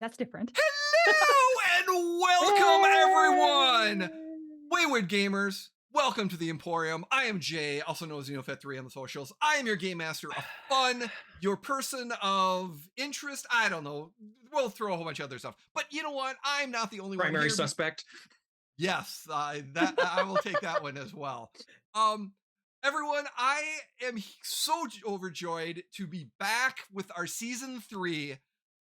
That's different. Hello and welcome, everyone! Wayward Gamers, welcome to the Emporium. I am Jay, also known as NeoFet3 on the socials. I am your game master of fun, your person of interest. I don't know. We'll throw a whole bunch of other stuff. But you know what? I'm not the only one Primary here. suspect. Yes, that I will take that one as well. Everyone, I am so overjoyed to be back with our season 3.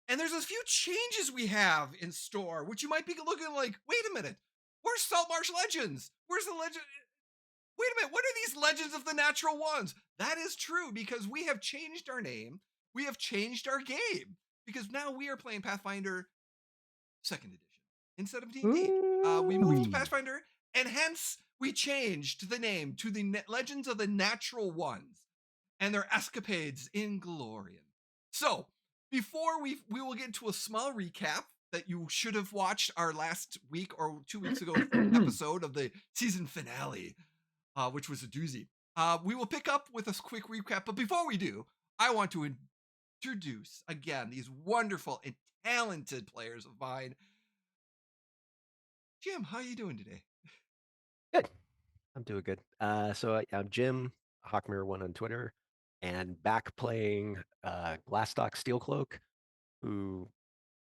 And there's a few changes we have in store, which you might be looking like, wait a minute, where's Saltmarsh Legends? Where's the legend? Wait a minute, what are these Legends of the Natural Ones? That is true, because we have changed our name. We have changed our game, because now we are playing Pathfinder 2nd edition instead of D&D. We moved to Pathfinder, and hence we changed the name to the Legends of the Natural Ones and their escapades in Golarion. So, before we will get into a small recap that you should have watched our last week or 2 weeks ago episode of the season finale, which was a doozy. We will pick up with a quick recap, but before we do, I want to introduce again these wonderful and talented players of mine. Jim, how are you doing today? Good. I'm doing good. So I'm Jim, Hawkmirror1 on Twitter, and back playing Glastoc Steelcloak, who,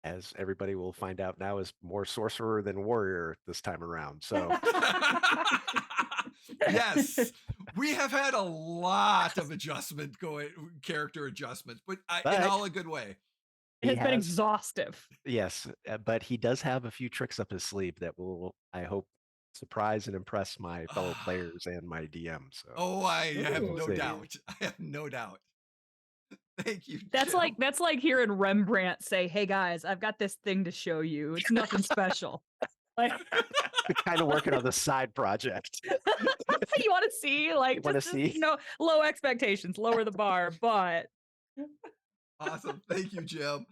as everybody will find out now, is more sorcerer than warrior this time around. So yes, we have had a lot of character adjustments, but in all a good way. It has been exhaustive. Yes, but he does have a few tricks up his sleeve that will, I hope, surprise and impress my fellow players and my DM. So I have no doubt. I have no doubt. Thank you. That's Jim. That's like hearing Rembrandt say, "Hey guys, I've got this thing to show you. It's nothing special." Like, kind of working on the side project. You want to see, like, low expectations, lower the bar, but awesome. Thank you, Jim.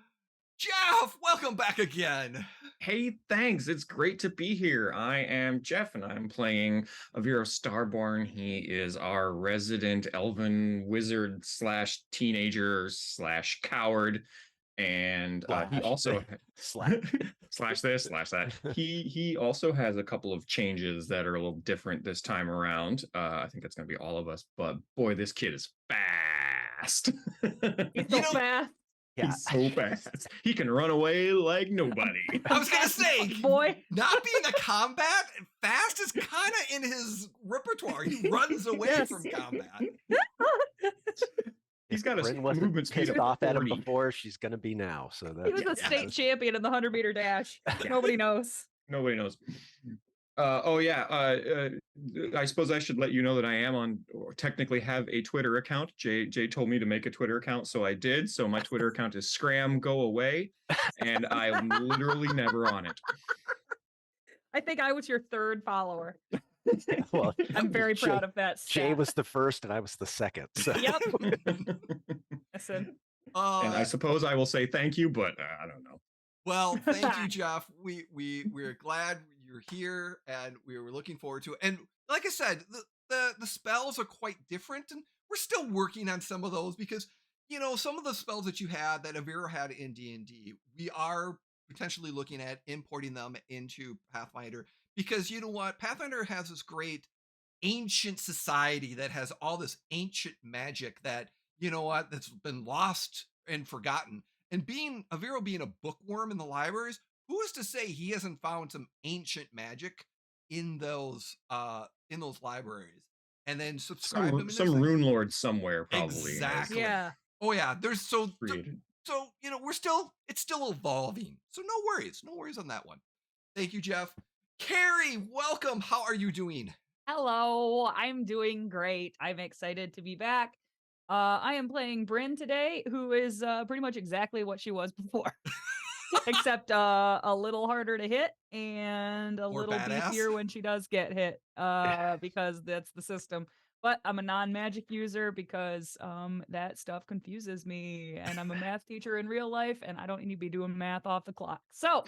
Jeff, welcome back again. Hey, thanks. It's great to be here. I am Jeff, and I'm playing Aviro Starborn. He is our resident elven wizard / teenager / coward. And he also slash this / that. He also has a couple of changes that are a little different this time around. I think that's going to be all of us. But boy, this kid is fast. He's so fast. Yeah. He's so fast. He can run away like nobody. I was going to say, boy, not being a combat, fast is kind of in his repertoire. He runs away from combat. He's got a movement speed off at him before. She's going to be now. So he was a state champion in the 100-meter dash. Nobody knows. Nobody knows. I suppose I should let you know that I am on, or technically have a Twitter account. Jay told me to make a Twitter account, so I did. So my Twitter account is Scram Go Away, and I'm literally never on it. I think I was your 3rd follower. Well, I'm very proud of that stat. Jay was the 1st, and I was the 2nd. So. Yep. Listen. And I suppose I will say thank you, but I don't know. Well, thank you, Jeff. We're glad you're here, and we were looking forward to it. And like I said, the spells are quite different, and we're still working on some of those because, you know, some of the spells that you had that Aviro had in D&D, we are potentially looking at importing them into Pathfinder because, you know what, Pathfinder has this great ancient society that has all this ancient magic that, you know what, that's been lost and forgotten. And Aviro being a bookworm in the libraries, who is to say he hasn't found some ancient magic in those libraries and then subscribe them? Some rune lord somewhere, probably. Exactly. Yeah. Oh yeah. There's so you know, it's still evolving. So no worries on that one. Thank you, Jeff. Carrie, welcome. How are you doing? Hello, I'm doing great. I'm excited to be back. I am playing Brynn today, who is pretty much exactly what she was before, except a little harder to hit and a little beefier when she does get hit, because that's the system. But I'm a non-magic user because that stuff confuses me, and I'm a math teacher in real life, and I don't need to be doing math off the clock. So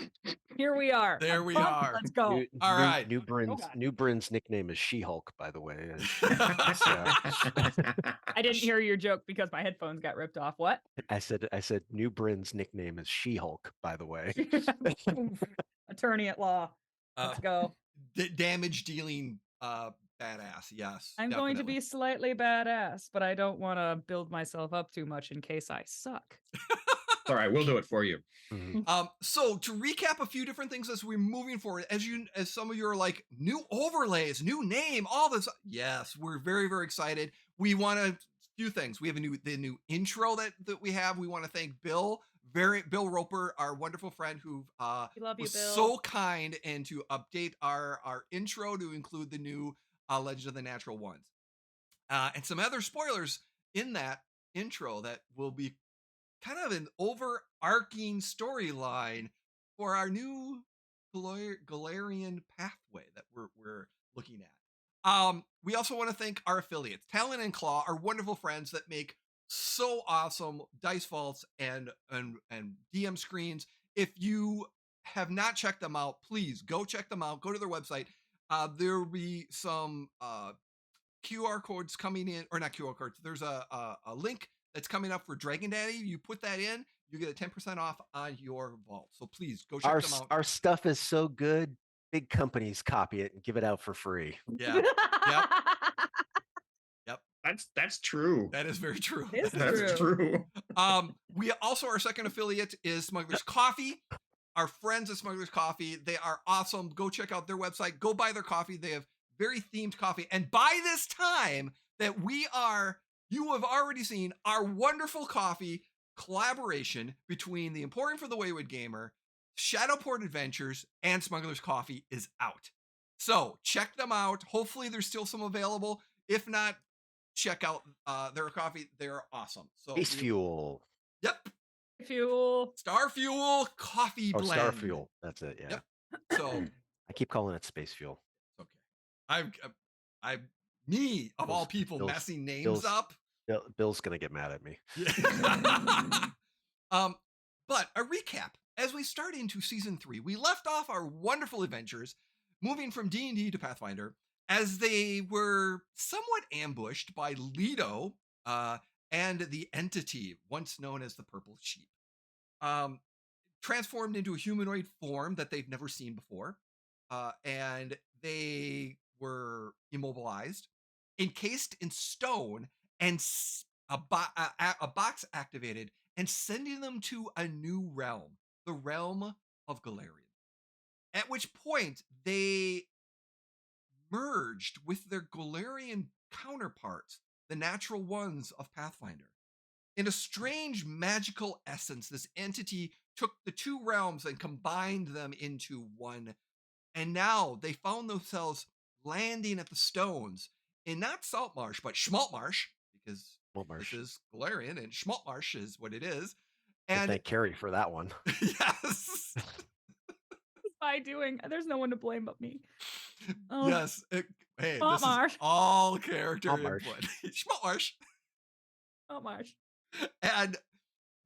here we are. There I'm we pumped. are. Let's go. All right. New Bryn's God. New Bryn's nickname is She-Hulk, by the way. I didn't hear your joke because my headphones got ripped off. What? I said New Bryn's nickname is She-Hulk, by the way. Oof. Attorney at law. Let's go. Damage dealing badass. Yes. I'm going to be slightly badass, but I don't want to build myself up too much in case I suck. All right, we'll do it for you. So to recap a few different things as we're moving forward, as some of you are like, new overlays, new name, all this. Yes, we're very, very excited. We want to few things. We have the new intro that we have. We want to thank Bill Roper, our wonderful friend who love you, was Bill. so kind and to update our intro to include the new Legend of the Natural Ones. And some other spoilers in that intro that will be kind of an overarching storyline for our new Golarion pathway that we're looking at. We also want to thank our affiliates, Talon and Claw, our wonderful friends that make so awesome dice vaults and DM screens. If you have not checked them out, please go check them out. Go to their website. There will be some QR codes coming in, or not QR codes. There's a link that's coming up for Dragon Daddy. You put that in, you get a 10% off on your vault. So please go check them out. Our stuff is so good, big companies copy it and give it out for free. Yeah. Yep. That's true. That is very true. That's true. We also, our second affiliate is Smuggler's Coffee. Our friends at Smuggler's Coffee, they are awesome. Go check out their website. Go buy their coffee. They have very themed coffee. And by this time that you have already seen our wonderful coffee collaboration between the Emporium for the Wayward Gamer, Shadowport Adventures, and Smuggler's Coffee is out. So check them out. Hopefully there's still some available. If not, check out their coffee. They're awesome. So Space Fuel. Yep. Fuel. Star Fuel Coffee Blend. Star Fuel. That's it. Yeah. Yep. So I keep calling it Space Fuel. Okay. Me of all people messing names up. Bill's gonna get mad at me. But a recap as we start into season 3. We left off our wonderful adventures, moving from D&D to Pathfinder, as they were somewhat ambushed by Leto and the entity once known as the Purple Sheep, transformed into a humanoid form that they've never seen before, and they were immobilized, encased in stone, and a box activated, and sending them to a new realm, the realm of Golarion. At which point they merged with their Golarion counterparts, the natural ones of Pathfinder. In a strange magical essence, this entity took the two realms and combined them into one. And now they found themselves landing at the stones in not Saltmarsh, but Schmaltmarsh, because this is Golarion and Schmaltmarsh is what it is. And thank Carrie for that one. Yes. By doing, there's no one to blame but me. Oh. Yes. Hey, this is all character input. Schmaltmarsh. Schmaltmarsh. And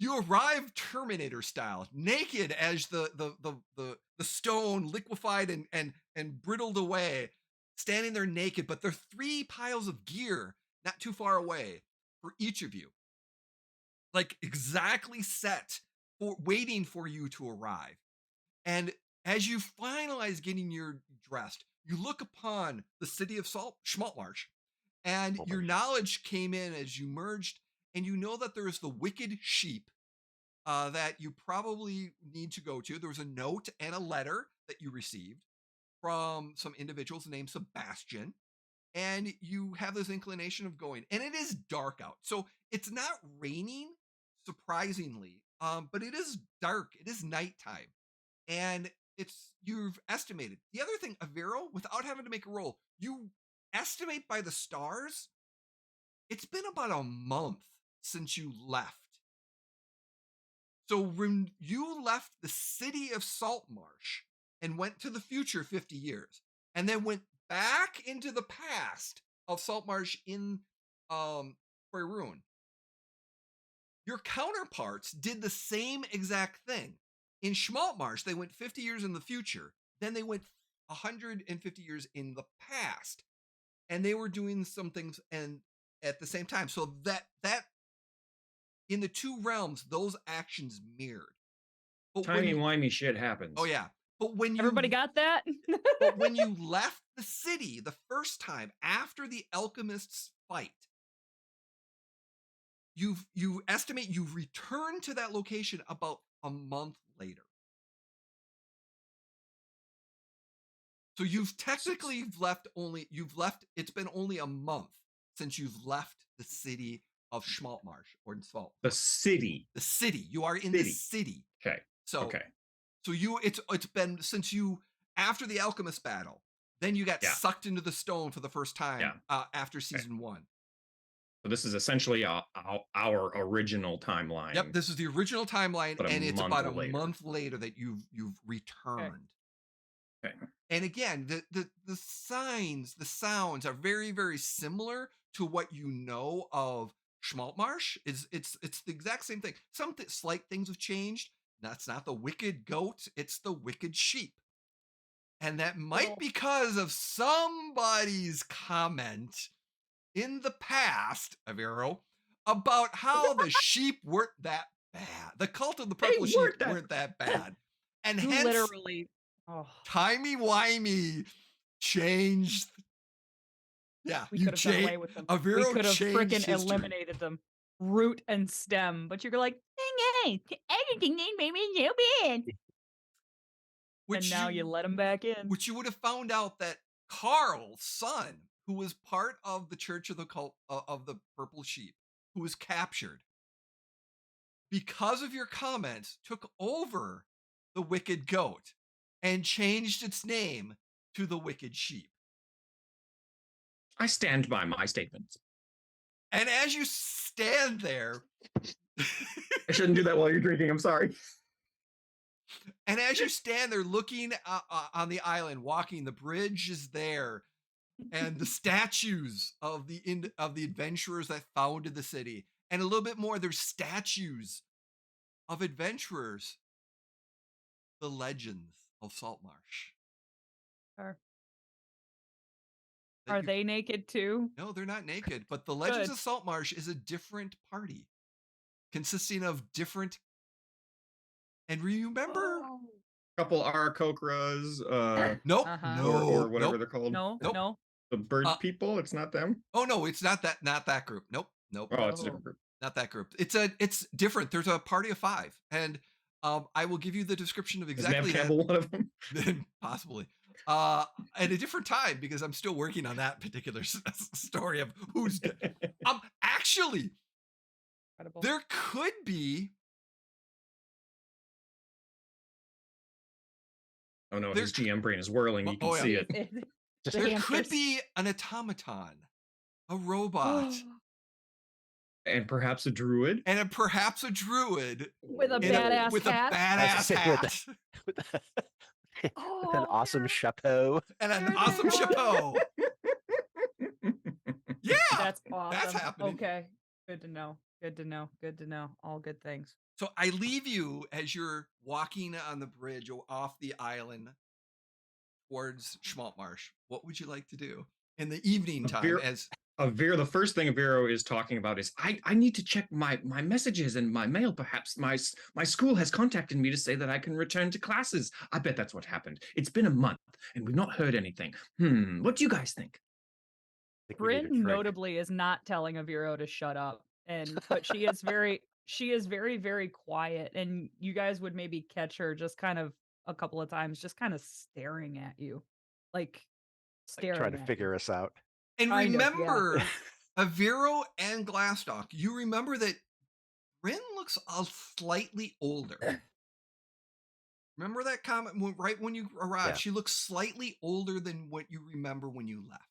you arrive Terminator style, naked as the stone liquefied and brittled away, standing there naked, but there are 3 piles of gear not too far away for each of you. Like exactly set for waiting for you to arrive. And as you finalize getting your dressed, you look upon the city of Schmaltmarsh, and your knowledge came in as you merged, and you know that there is the Wicked Sheep that you probably need to go to. There was a note and a letter that you received from some individuals named Sebastian, and you have this inclination of going. And it is dark out, so it's not raining, surprisingly, but it is dark. It is nighttime, and you've estimated. The other thing, Aviro, without having to make a roll, you estimate by the stars, it's been about a month since you left. So when you left the city of Saltmarsh and went to the future 50 years, and then went back into the past of Saltmarsh in Faerun, your counterparts did the same exact thing. In Schmaltmarsh, they went 50 years in the future. Then they went 150 years in the past. And they were doing some things and at the same time. So that in the two realms, those actions mirrored. But Timey-wimey shit happens. Oh, yeah. But when Everybody got that? but when you left the city the first time after the alchemists fight, you estimate you've returned to that location about a month later. So you've technically it's been only a month since you've left the city of Schmaltmarsh or Salt. The city. The city. You are in the city. Okay. So it's been since you after the alchemist battle, then you got sucked into the stone for the first time after season 1. So this is essentially our original timeline. Yep, this is the original timeline, and it's about a month later that you've returned. Okay. And again, the signs, the sounds are very, very similar to what you know of Schmaltmarsh. It's the exact same thing. Some slight things have changed. That's not the wicked goat, it's the wicked sheep. And that might be because of somebody's comment in the past, Aviro, about how the sheep weren't that bad. The cult of the purple sheep weren't that bad. And hence, literally, Timey-wimey changed. Yeah, we could have done away with them. Aviro we could have freaking eliminated them, root and stem. But you're like, everything made me so bad. And now you let him back in. Which you would have found out that Carl's son, who was part of the Church of the Cult of the Purple Sheep, who was captured, because of your comments, took over the Wicked Goat and changed its name to the Wicked Sheep. I stand by my statements. And as you stand there... I shouldn't do that while you're drinking, I'm sorry. And as you stand there looking on the island, walking, the bridge is there, and the statues of the adventurers that founded the city, and a little bit more, there's statues of adventurers, the legends of Saltmarsh. Are they naked too? No, they're not naked, but the Legends of Saltmarsh is a different party consisting of different. And remember, couple Aarakocras, nope, or whatever they're called. No. The bird people, it's not them. Oh no, it's not that group. Nope. Oh, it's a different group. Not that group. It's different. There's a party of 5, and I will give you the description of exactly that. One of them, possibly. At a different time, because I'm still working on that particular story of who's. Actually, incredible. There could be. Oh no, his GM brain is whirling. You can see it. There could be an automaton, a robot. And perhaps a druid. Perhaps a druid. With a badass hat. With an awesome chapeau. And an awesome chapeau. Yeah. That's awesome. That's happening. Okay. Good to know. All good things. So I leave you as you're walking on the bridge off the island towards Schmaltmarsh. What would you like to do in the evening time? Aviro, the first thing Aviro is talking about is I need to check my messages and my mail. Perhaps my school has contacted me to say that I can return to classes. I bet that's what happened. It's been a month and we've not heard anything. What do you guys think? Brynn notably is not telling Aviro to shut up, but she is very very quiet, and you guys would maybe catch her just kind of a couple of times, just kind of staring at you, like trying to figure us out. And remember, Aviro and Glastoc, you remember that Brynn looks slightly older. Remember that comment right when you arrived? Yeah. She looks slightly older than what you remember when you left.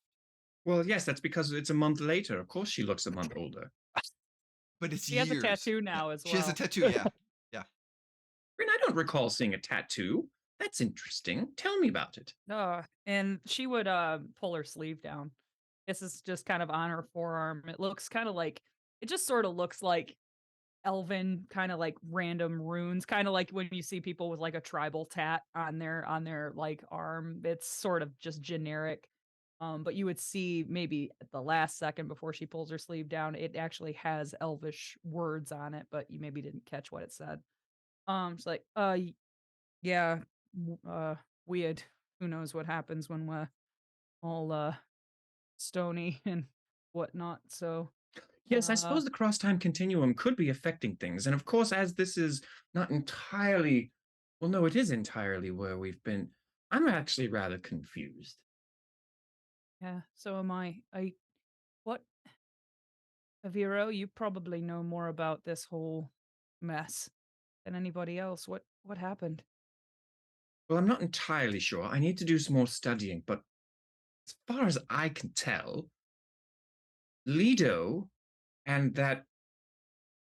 Well, yes, that's because it's a month later. Of course she looks a month older. But it's She has a tattoo now as well. She has a tattoo, yeah. Brynn, I don't recall seeing a tattoo. That's interesting. Tell me about it. And she would pull her sleeve down. This is just kind of on her forearm. It looks kind of like it just sort of looks like elven kind of like random runes, kind of like when you see people with like a tribal tat on their like arm. It's sort of just generic. But you would see maybe at the last second before she pulls her sleeve down, it actually has elvish words on it, but you maybe didn't catch what it said. It's like, yeah, weird. Who knows what happens when we're all stony and whatnot. So, Yes, I uh, suppose the cross-time continuum could be affecting things. And of course, as this is not entirely, well, no, it is entirely where we've been. I'm actually rather confused. yeah, so am I. What, Aviro, you probably know more about this whole mess than anybody else. What happened? Well, I'm not entirely sure. I need to do some more studying, but as far as I can tell, Lido and that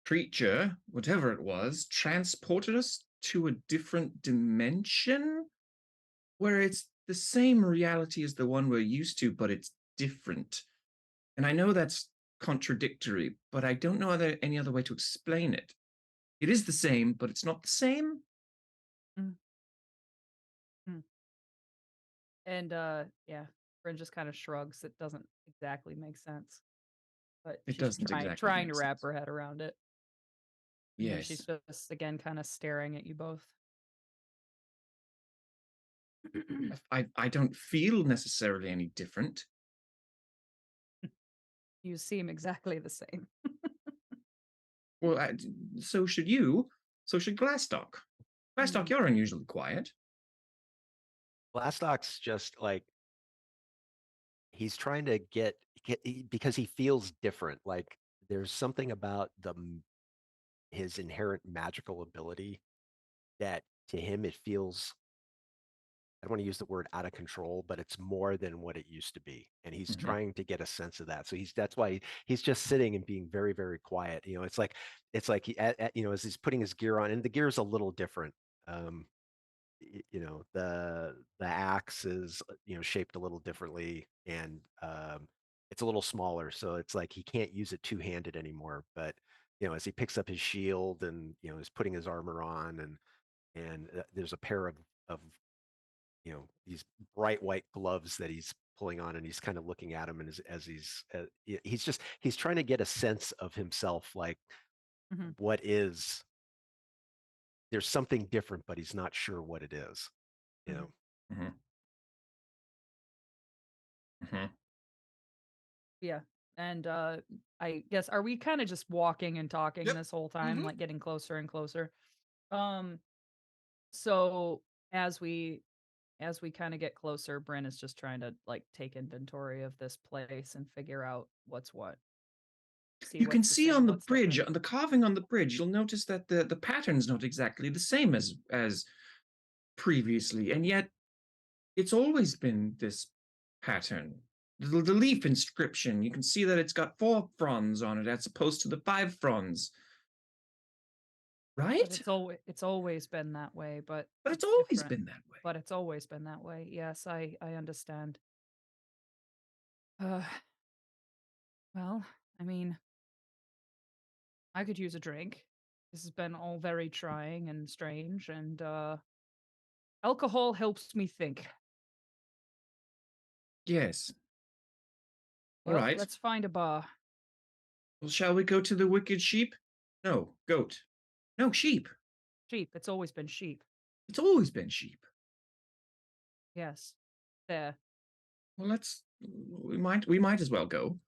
creature, whatever it was, transported us to a different dimension where it's the same reality as the one we're used to, but it's different. And I know that's contradictory, but I don't know any other way to explain it. It is the same, but it's not the same. Mm, mm. And yeah, Bryn just kind of shrugs. It doesn't exactly make sense, but It she's doesn't exactly trying make to wrap sense. her head around it. And then she's Yes. just again kind of staring at you both. I don't feel necessarily any different. You seem exactly the same. Well, so should you. So should Glastoc. Glastoc, Mm, you're unusually quiet. Glastoc's just like he's trying to because he feels different. Like there's something about his inherent magical ability that to him it feels, I don't want to use the word out of control, but it's more than what it used to be. And he's Mhm. trying to get a sense of that. So that's why he's just sitting and being very, very quiet. It's like as he's putting his gear on, and the gear is a little different. Um, the axe is shaped a little differently, and it's a little smaller. So it's like he can't use it two-handed anymore. But as he picks up his shield and is putting his armor on, and there's a pair of these bright white gloves that he's pulling on, and he's kind of looking at him, and as he's trying to get a sense of himself, like mhm, what is there's something different, but he's not sure what it is you mhm. know Mhm. Mhm. Yeah. And I guess are we kind of just walking and talking Yep. this whole time, Hmm. like getting closer and closer? Um, so as we kind of get closer, Bryn is just trying to like take inventory of this place and figure out what's what. See You can what's the see same, on the what's bridge, different. on the carving on the bridge, you'll notice that the pattern's not exactly the same as previously, and yet it's always been this pattern. The leaf inscription, you can see that it's got 4 fronds on it as opposed to the 5 fronds, But right? it's always been that way, but But it's it's always different. been that way. But it's always been that way. Yes, I understand. Uh well, I mean, I could use a drink. This has been all very trying and strange, and alcohol helps me think. Yes. All Well, right. let's find a bar. Well, shall we go to the wicked sheep? No, goat. No, sheep. Sheep. It's always been sheep. It's always been sheep. Yes. There. Well, we might as well go.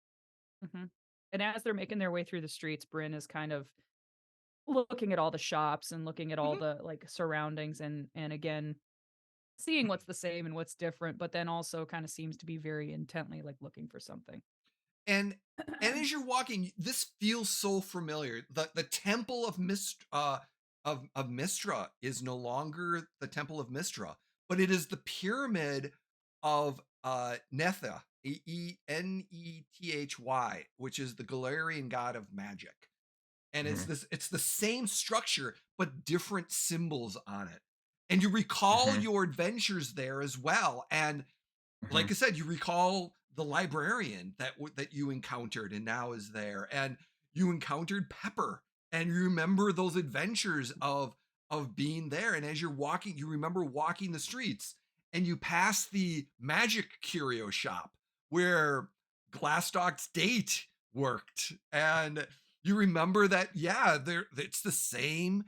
Hmm. And as they're making their way through the streets, Bryn is kind of looking at all the shops and looking at all Hmm. the like surroundings and again seeing what's the same and what's different, but then also kind of seems to be very intently like looking for something. And as you're walking, this feels so familiar. The temple of of Mistra is no longer the temple of Mistra, but it is the pyramid of Netha, Enethy, which is the Golarion god of magic. And Mhm. it's the same structure but different symbols on it. And you recall Mhm. your adventures there as well. And like Mhm. I said, you recall the librarian that you encountered and now is there, and you encountered Pepper, and you remember those adventures of being there. And as you're walking, you remember walking the streets, and you pass the magic curio shop where Glastoc's date worked, and you remember that, yeah, it's the same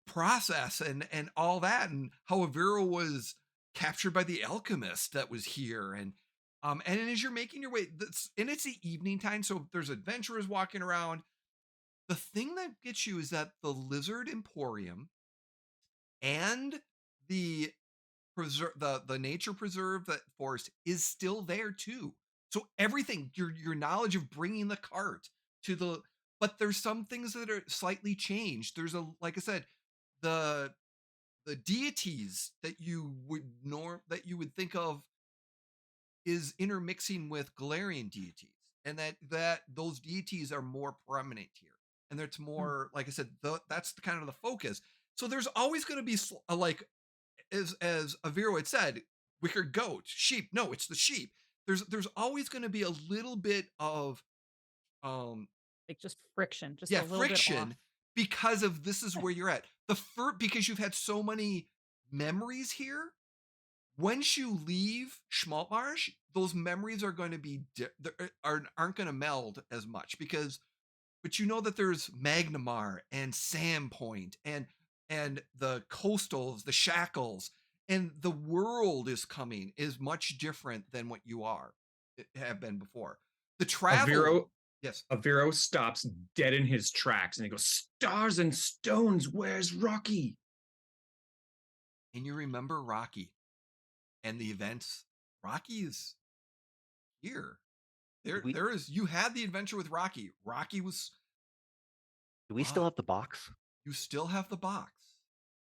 process and all that, and how Aviro was captured by the alchemist that was here. And as you're making your way, and it's the evening time, so there's adventurers walking around. The thing that gets you is that the Lizard Emporium and the the nature preserve, that forest, is still there too. So everything, your knowledge of bringing the cart to the, but there's some things that are slightly changed. There's like I said, the deities that you would think of is intermixing with Golarion deities, and that those deities are more prominent here, and it's more, like I said, that's the kind of the focus. So there's always going to be like, as Aviro had said, wicker goat, sheep. No, it's the sheep. There's always going to be a little bit of Like just friction, just yeah, a little friction, bit off. because of this is where you're at. Because you've had so many memories here. Once you leave Schmaltmarsh, those memories are going to be aren't going to meld as much, but you know that there's Magnamar and Sandpoint and the coastals, the shackles, and the world is much different than what you have been before. The travel, yes. Aviro stops dead in his tracks and he goes, "Stars and stones, where's Rocky?" And you remember Rocky and the events. Rocky is here. You had the adventure with Rocky. Rocky was. Do we still have the box? You still have the box.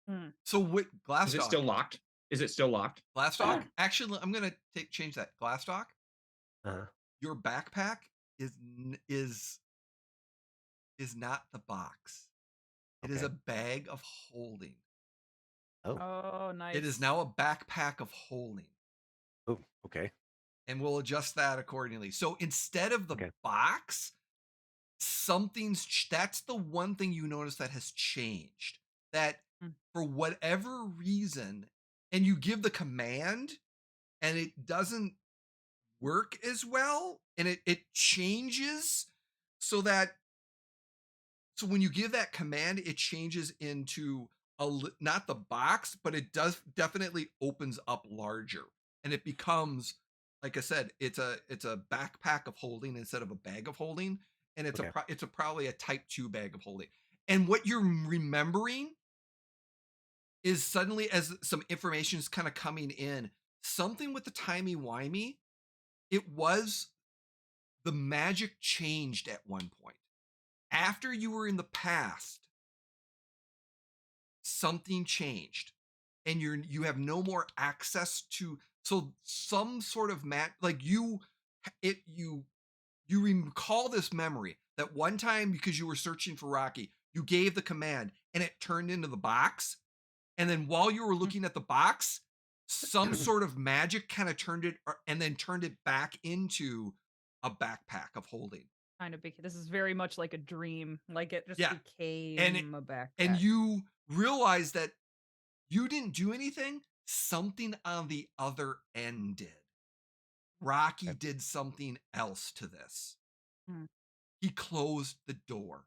Hmm. So what, Glastoc? Is it still locked? Is it still locked? Glastoc? Actually, I'm gonna change that. Glastoc. Uh-huh. Your backpack is not the box. It is a bag of holding. Oh, nice. It is now a backpack of holding. Oh, okay. And we'll adjust that accordingly. So instead of the box, that's the one thing you notice that has changed. That for whatever reason, and you give the command and it doesn't work as well, and it changes so when you give that command, it changes into not the box, but it does definitely opens up larger, and it becomes, like I said, it's a backpack of holding instead of a bag of holding, and it's probably a type 2 bag of holding. And what you're remembering is, suddenly, as some information is kind of coming in, something with the Timey Whimey, the magic changed at one point. After you were in the past, something changed, and you have no more access to, so some sort of like you recall this memory that one time, because you were searching for Rocky, you gave the command and it turned into the box, and then while you were looking at the box, some sort of magic kind of turned it back into a backpack of holding. Kind of this is very much like a dream. Like it just became a backpack. And you realize that you didn't do anything. Something on the other end did. Rocky did something else to this. He closed the door.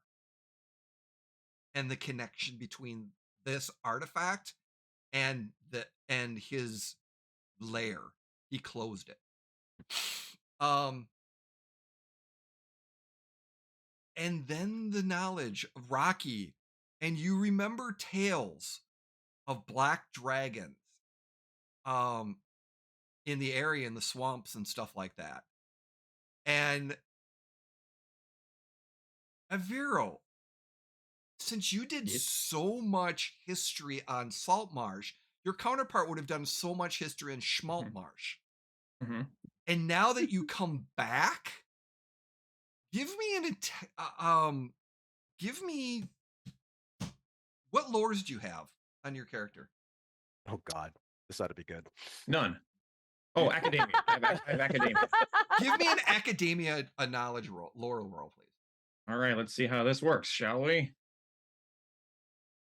And the connection between this artifact and his lair, he closed it. And then the knowledge of Rocky, and you remember tales of black dragons in the area, in the swamps and stuff like that. And Aviro, since you did so much history on Saltmarsh, your counterpart would have done so much history in Schmaltmarsh. And now that you come back, give me what lores do you have on your character? Oh God, this ought to be good. None. Oh, academia. I have academia. Give me an academia, a knowledge roll, lore roll, please. All right, let's see how this works, shall we?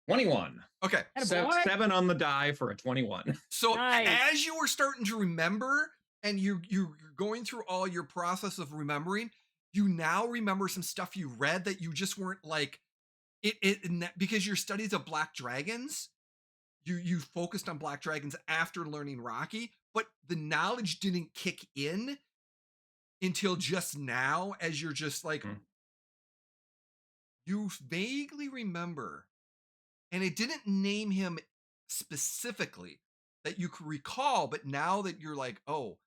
21. Okay. Attaboy. 7 on the die for a 21. So Nice. as you were starting to remember, and you're going through all your process of remembering, you now remember some stuff you read that you just weren't like because your studies of black dragons, you focused on black dragons after learning Rocky, but the knowledge didn't kick in until just now, as you're just like you vaguely remember, and it didn't name him specifically that you could recall, but now that you're like, oh,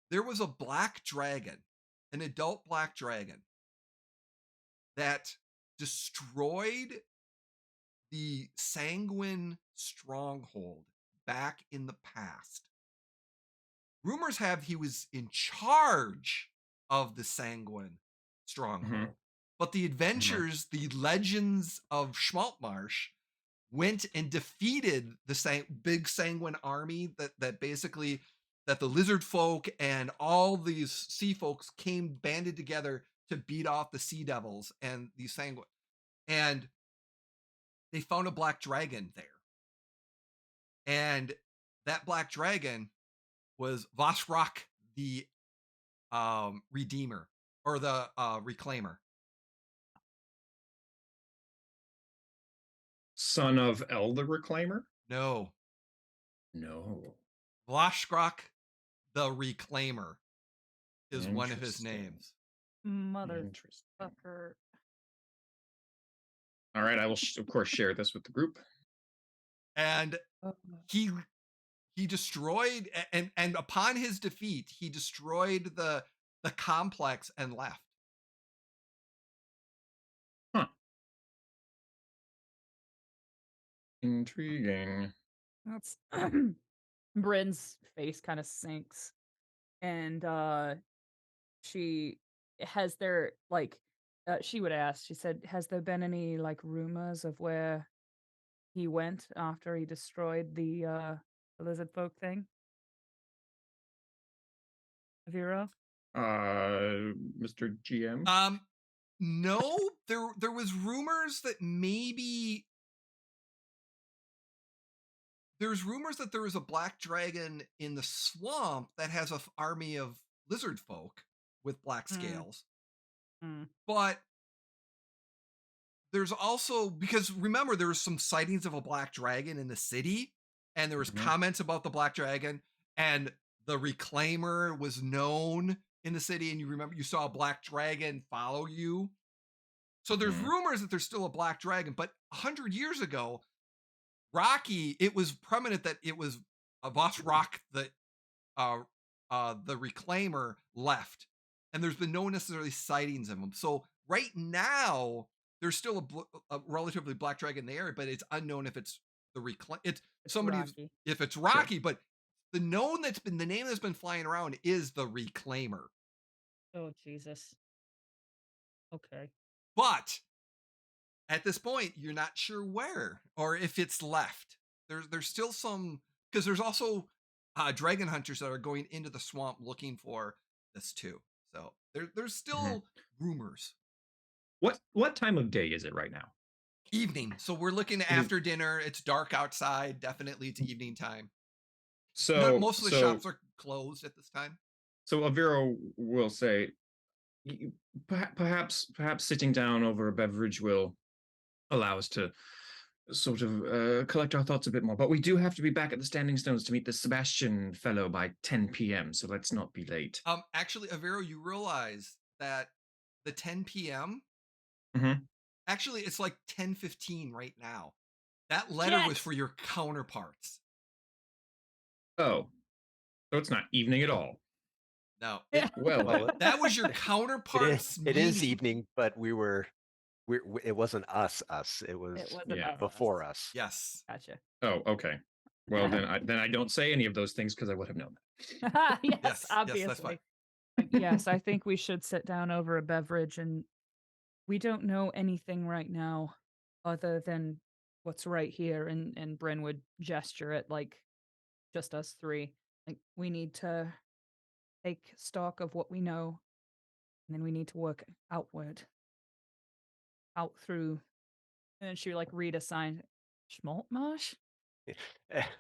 there was a black dragon, an adult black dragon that destroyed the Sanguine stronghold back in the past. Rumors have he was in charge of the Sanguine stronghold, but the adventures, the legends of Schmaltmarsh went and defeated the big Sanguine army that basically that the lizard folk and all these sea folks banded together to beat off the sea devils and these Sanguine, and they found a black dragon there, and that black dragon was Vosrock the Redeemer, or the Reclaimer. Son of El the Reclaimer? No. Vosrock the Reclaimer is one of his names. Motherfucker. All right, I will of course share this with the group. And he destroyed, and upon his defeat, he destroyed the complex and left. Huh. Intriguing. That's Bryn's face kind of sinks, and she has there like she would ask. She said, "Has there been any like rumors of where he went after he destroyed the lizard folk thing?" Aviro? Mr. GM? No, there was rumors that maybe there's rumors that there was a black dragon in the swamp that has an army of lizard folk with black scales. But there's also, because remember, there was some sightings of a black dragon in the city, and there was comments about the black dragon, and the Reclaimer was known in the city, and you remember you saw a black dragon follow you. So there's rumors that there's still a black dragon, but 100 years ago, Rocky, it was prominent that it was a Vosrock that the Reclaimer left, and there's been no necessarily sightings of him. So right now, there's still a relatively black dragon in the area, but it's unknown if it's the It's somebody Rocky. if it's Rocky, but the name that's been flying around is the Reclaimer. Oh Jesus. Okay. But at this point, you're not sure where or if it's left. There's still some, because there's also dragon hunters that are going into the swamp looking for this too. So there's still rumors. What time of day is it right now? Evening. So we're looking after dinner. It's dark outside. Definitely it's evening time. So most of the shops are closed at this time. So Aviro will say, perhaps sitting down over a beverage will allow us to sort of collect our thoughts a bit more. But we do have to be back at the Standing Stones to meet the Sebastian fellow by 10 p.m. So let's not be late. Actually, Aviro, you realize that the 10 p.m. Actually, it's like 10:15 right now. That letter was for your counterparts. Oh, so it's not evening at all. No. Well, that was your counterparts. It is evening, but it wasn't us. It was before us. Yes. Gotcha. Oh, okay. Well, then I don't say any of those things because I would have known that. Yes, obviously. Yes, that's fine. Yes, I think we should sit down over a beverage, and we don't know anything right now other than what's right here. And Brynn would gesture at like just us three. Like, we need to take stock of what we know, and then we need to work outward, out through. And then she would like read a sign, Schmalt Marsh,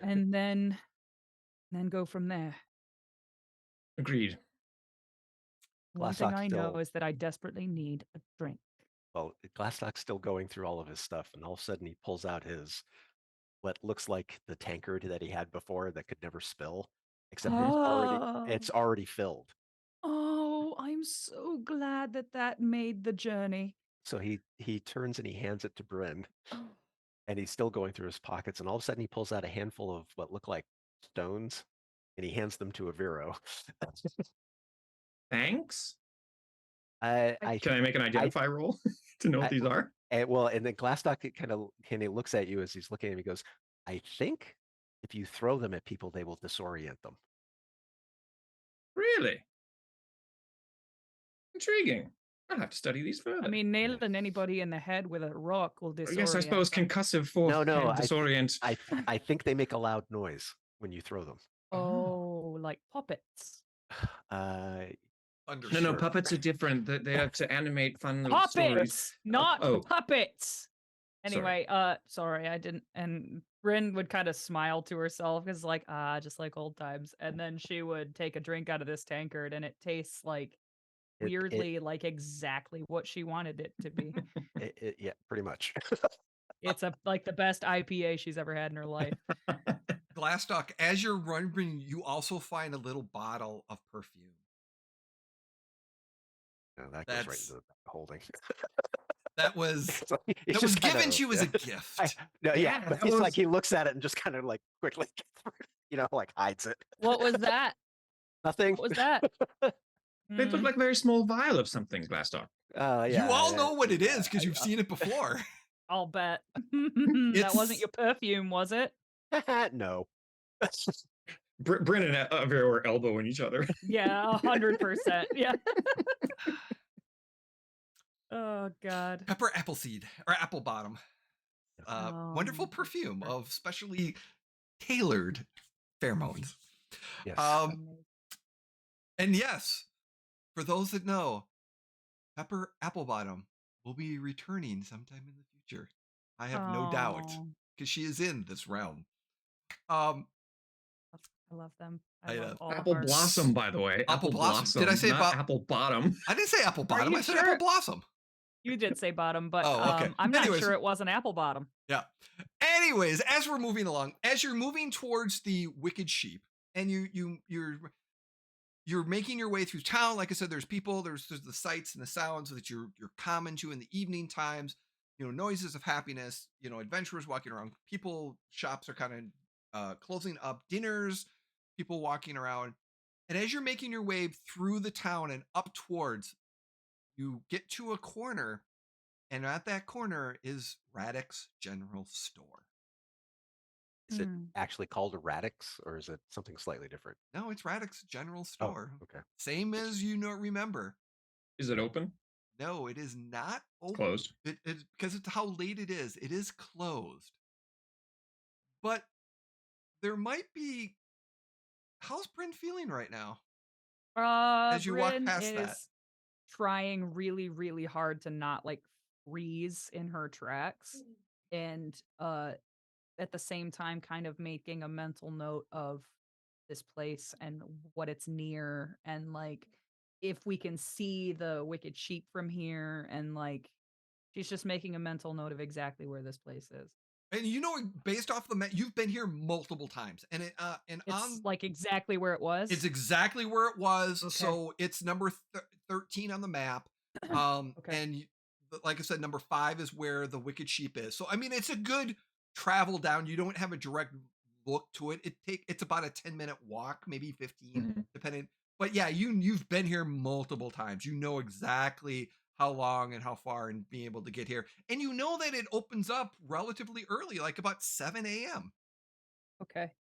and then go from there. Agreed. One thing Glastoc I know still, is that I desperately need a drink. well, Glastoc's still going through all of his stuff, and all of a sudden he pulls out his what looks like the tankard that he had before that could never spill, except it's already filled. Oh, I'm so glad that made the journey. So he turns and he hands it to Brynn, and he's still going through his pockets, and all of a sudden he pulls out a handful of what look like stones, and he hands them to Aviro. Thanks. I Can I make an identify roll to know what these are? and then Glastoc kind of looks at you as he's looking at him. He goes, "I think if you throw them at people, they will disorient them." Really? Intriguing. I'll have to study these further. I mean, nailing anybody in the head with a rock will disorient. Yes, I suppose them. concussive force No, can disorient. I think they make a loud noise when you throw them. Oh, like puppets. No, puppets are different. They have to animate fun little Puppets, stories. not puppets. Anyway, sorry, I didn't. And Brynn would kind of smile to herself because, like, just like old times. And then she would take a drink out of this tankard, and it tastes like weirdly like exactly what she wanted it to be. Yeah, pretty much. It's like the best IPA she's ever had in her life. Glastoc, as you're running, you also find a little bottle of perfume. No, that goes right into the holding. That was given to you as a gift. But it's like he looks at it and just kind of like quickly, like hides it. What was that? Nothing. What was that? It looked like a very small vial of something, Glastoc. You all know what it is because you've seen it before. I'll bet. That wasn't your perfume, was it? No. Brynn and Aviro were elbowing each other. Yeah, 100%. Yeah. Oh God. Pepper appleseed or apple bottom. Wonderful perfume of specially tailored pheromones. Yes. And yes, for those that know, Pepper Applebottom will be returning sometime in the future. I have no doubt because she is in this realm. I love them. I love all Apple Blossom, by the way. Apple Blossom. Did I say Apple Bottom? I didn't say Apple Bottom. I said Apple Blossom. You did say bottom, but okay. I'm not sure it was an apple bottom. Yeah. Anyways, as we're moving along, as you're moving towards the Wicked Sheep, and you're making your way through town. Like I said, there's people, there's the sights and the sounds that you're common to in the evening times. Noises of happiness. Adventurers walking around. Shops are kind of closing up. Dinners. People walking around. And as you're making your way through the town and up towards, you get to a corner, and at that corner is Radix General Store. Is it actually called a Radix, or is it something slightly different? No, it's Radix General Store. Oh, okay. Same as remember. Is it open? No, it is not open. Closed. It's because it's how late it is. It is closed. But there might be. How's Brynn feeling right now? As you walk past that. Trying really, really hard to not like freeze in her tracks, and at the same time kind of making a mental note of this place and what it's near, and like if we can see the Wicked Sheep from here, and like she's just making a mental note of exactly where this place is. And based off the map, you've been here multiple times, and it's like exactly where it was. It's exactly where it was. Okay. So it's number 13 on the map. Okay. And like I said, number 5 is where the Wicked Sheep is. So I mean, it's a good travel down. You don't have a direct look to it. It's about a 10-minute walk, maybe 15, depending. But yeah, you've been here multiple times. You know exactly how long and how far, and being able to get here. And you know that it opens up relatively early, like about 7 a.m. Okay.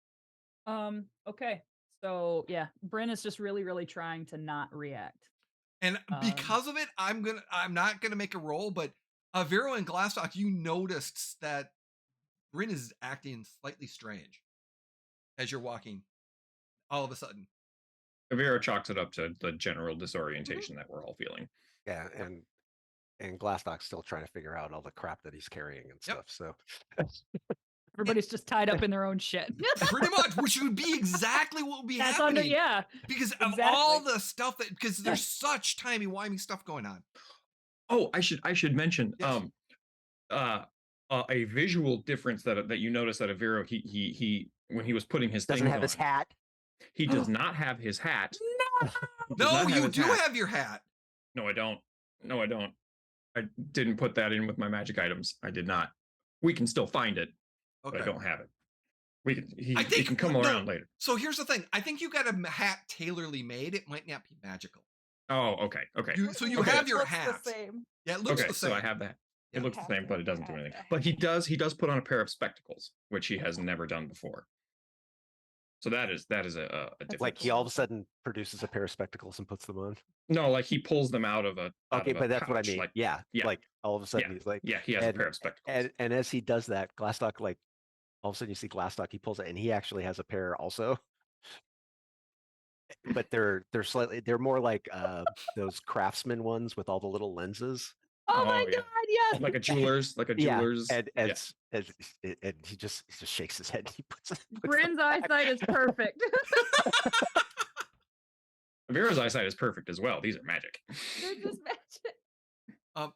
Okay. So yeah, Brynn is just really, really trying to not react. And because of it, I'm not gonna make a roll, but Aviro and Glastoc, you noticed that Brynn is acting slightly strange as you're walking. all of a sudden. Aviro chalks it up to the general disorientation that we're all feeling. Yeah, and Glastoc's still trying to figure out all the crap that he's carrying and Yep. stuff. So Everybody's just tied up in their own shit. Pretty much, which would be exactly what would be happening. Because of all the stuff that, because there's such timey-wimey stuff going on. Oh, I should mention Yes. a visual difference that you notice that Aviro he when he was putting his doesn't things have his on, hat. he does not have his hat. No, you do have your hat. No, I don't. No, I don't. I didn't put that in with my magic items. I did not. We can still find it, but I don't have it. We can. He can come around later. So here's the thing. I think you got a hat tailorly made. It might not be magical. Oh, okay. So you have your hat. The same. Yeah, it looks the same. So I have that. Yeah. It looks the same, but it doesn't do anything. But he does put on a pair of spectacles, which he has never done before. So that is a difference. Like he all of a sudden produces a pair of spectacles and puts them on. No, like he pulls them out of a but that's what I pouch, mean. like, yeah, like all of a sudden he's like, he has a pair of spectacles. And as he does that, Glastoc, like all of a sudden you see Glastoc, he pulls it, and he actually has a pair also. But they're more like those craftsman ones with all the little lenses. Oh my god, yes. Like a jeweler's. And he just shakes his head and he puts Brynn's eyesight is perfect. Aviro's eyesight is perfect as well. These are magic. They're just magic.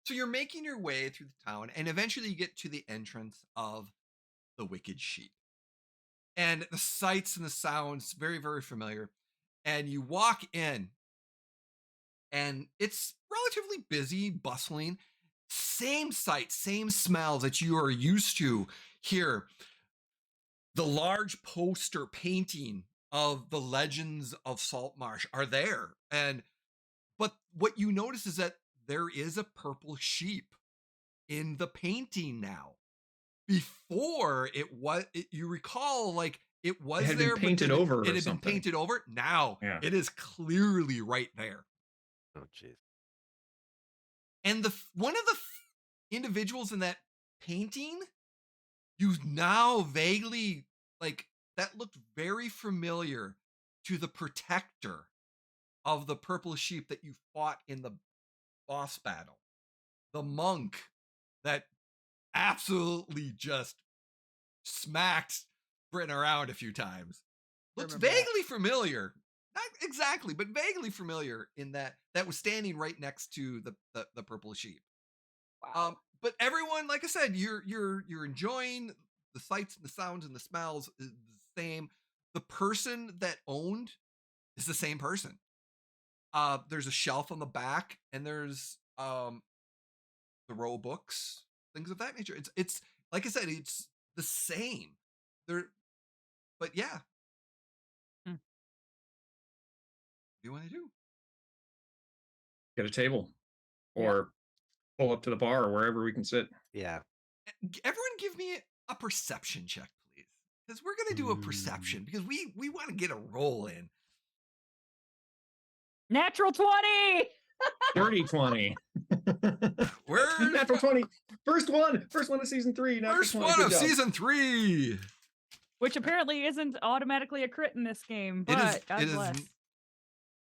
So you're making your way through the town, and eventually you get to the entrance of the Wicked Sheep. And the sights and the sounds, very, very familiar. And you walk in, and it's relatively busy, bustling. Same sights, same smells that you are used to here. The large poster painting of the legends of Saltmarsh are there. But what you notice is that there is a purple sheep in the painting now. Before you recall, like it had been painted over. It had been painted over. Now it is clearly right there. Oh, jeez. And one of the individuals in that painting, you now vaguely like that looked very familiar to the protector of the purple sheep that you fought in the boss battle. The monk that absolutely just smacked Brynn around a few times. Looks vaguely familiar. Not exactly, but vaguely familiar in that was standing right next to the purple sheep. Wow. But everyone, like I said, you're enjoying the sights and the sounds and the smells is the same. The person that owned is the same person. There's a shelf on the back, and there's the row books, things of that nature. It's like I said, it's the same. But yeah. What do you want to do? Get a table, or pull up to the bar, or wherever we can sit. Yeah. Everyone, give me a perception check, please, because we're gonna do a perception because we want to get a roll in. Natural 20. Dirty 20. We're natural 20. First one of season 3. First one of season 3. Which apparently isn't automatically a crit in this game, but God bless.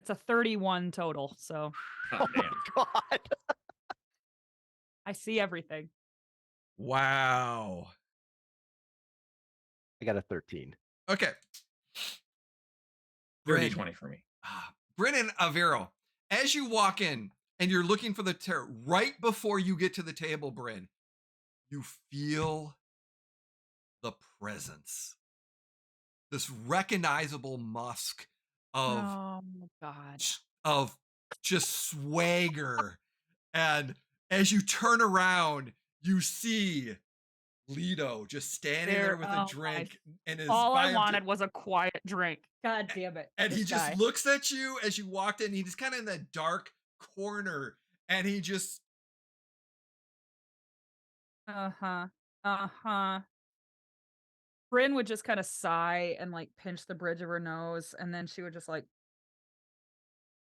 It's a 31 total, so. Oh, damn. God. I see everything. Wow. I got a 13. Okay. Dirty 20 for me. Brynn and Aviro, as you walk in and you're looking for the terror, right before you get to the table, Brynn, you feel the presence. This recognizable musk of just swagger. And as you turn around, you see Lido just standing there with a drink. And all I wanted was a quiet drink. God damn it. And he just looks at you as you walked in. He's kind of in that dark corner. And he just. Brynn would just kind of sigh and like pinch the bridge of her nose. And then she would just like,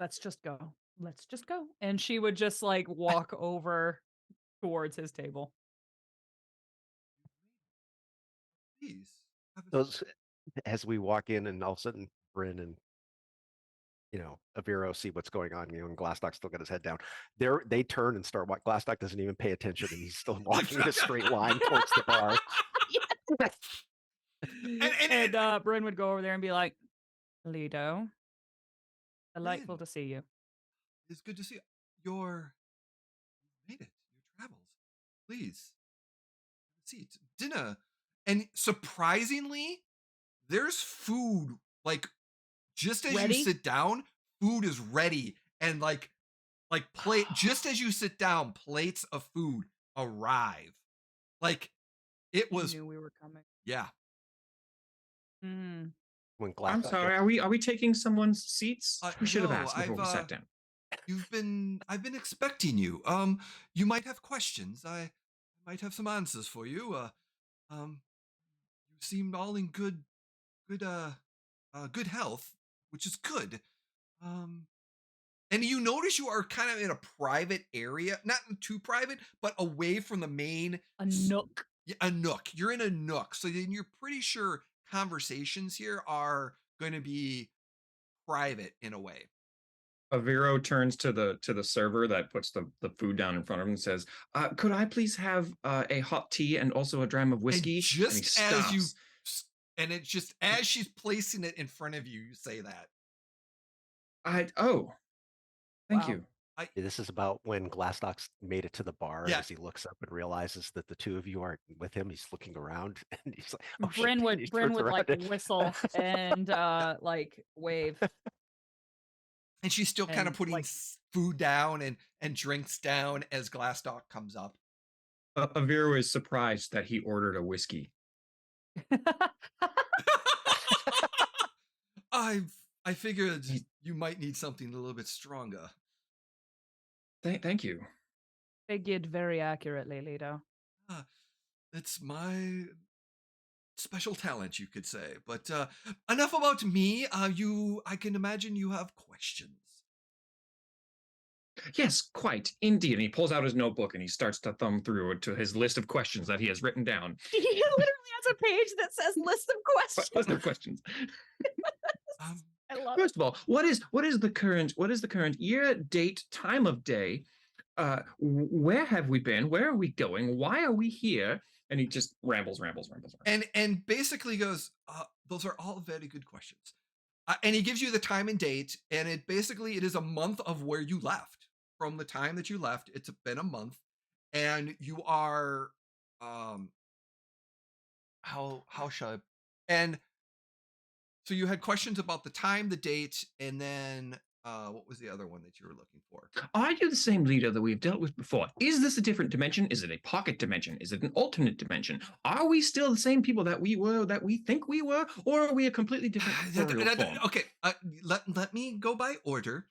let's just go. Let's just go. And she would just like walk over towards his table. Please. Those, as we walk in, and all of a sudden Brynn and Aviro see what's going on, and Glastoc still got his head down. They turn and start. What Glastoc doesn't even pay attention, and he's still walking in a straight line towards the bar. And Bryn would go over there and be like, Lido, delightful to see you. It's good to see you. You made it. Your travels. Please. Have a seat. Dinner. And surprisingly, there's food, like, just as Ready? you sit down, food is ready. And like plate, just as you sit down, plates of food arrive. Like, it You was, knew we were coming. yeah. Mm. When I'm Glastoc sorry. Are we taking someone's seats? We should have no, asked before we sat down. I've been expecting you. You might have questions. I might have some answers for you. You seemed all in good health, which is good. And you notice you are kind of in a private area, not too private, but away from the main. A nook. Yeah, a nook. You're in a nook, so then you're pretty sure conversations here are going to be private in a way. Aviro turns to the server that puts the food down in front of him and says, "Could I please have a hot tea and also a dram of whiskey?" And just and he as you, stops. and it's just as she's placing it in front of you, you say that. Thank Wow. you. This is about when Glastoc made it to the bar. Yeah. As he looks up and realizes that the two of you aren't with him, he's looking around and he's like, "Oh shit!" Bryn and would he turns like around. whistle and like wave. And she's still kind of And, putting like- food down and drinks down as Glastoc comes up. Aviro is surprised that he ordered a whiskey. I figured you might need something a little bit stronger. Thank you. Figured very accurately, Lido. It's my special talent, you could say. But enough about me. I can imagine you have questions. Yes, quite, indeed. And he pulls out his notebook and he starts to thumb through to his list of questions that he has written down. He literally has a page that says list of questions. List of questions. I love First of all, what is the current year, date, time of day? Where have we been? Where are we going? Why are we here? And he just rambles. And basically goes, those are all very good questions. And he gives you the time and date, and it is a month of where you left. From the time that you left, it's been a month, and you are, how shall I? And so you had questions about the time, the date, and then what was the other one that you were looking for? Are you the same leader that we've dealt with before? Is this a different dimension? Is it a pocket dimension? Is it an alternate dimension? Are we still the same people that we think we were, or are we a completely different form? Okay, let me go by order.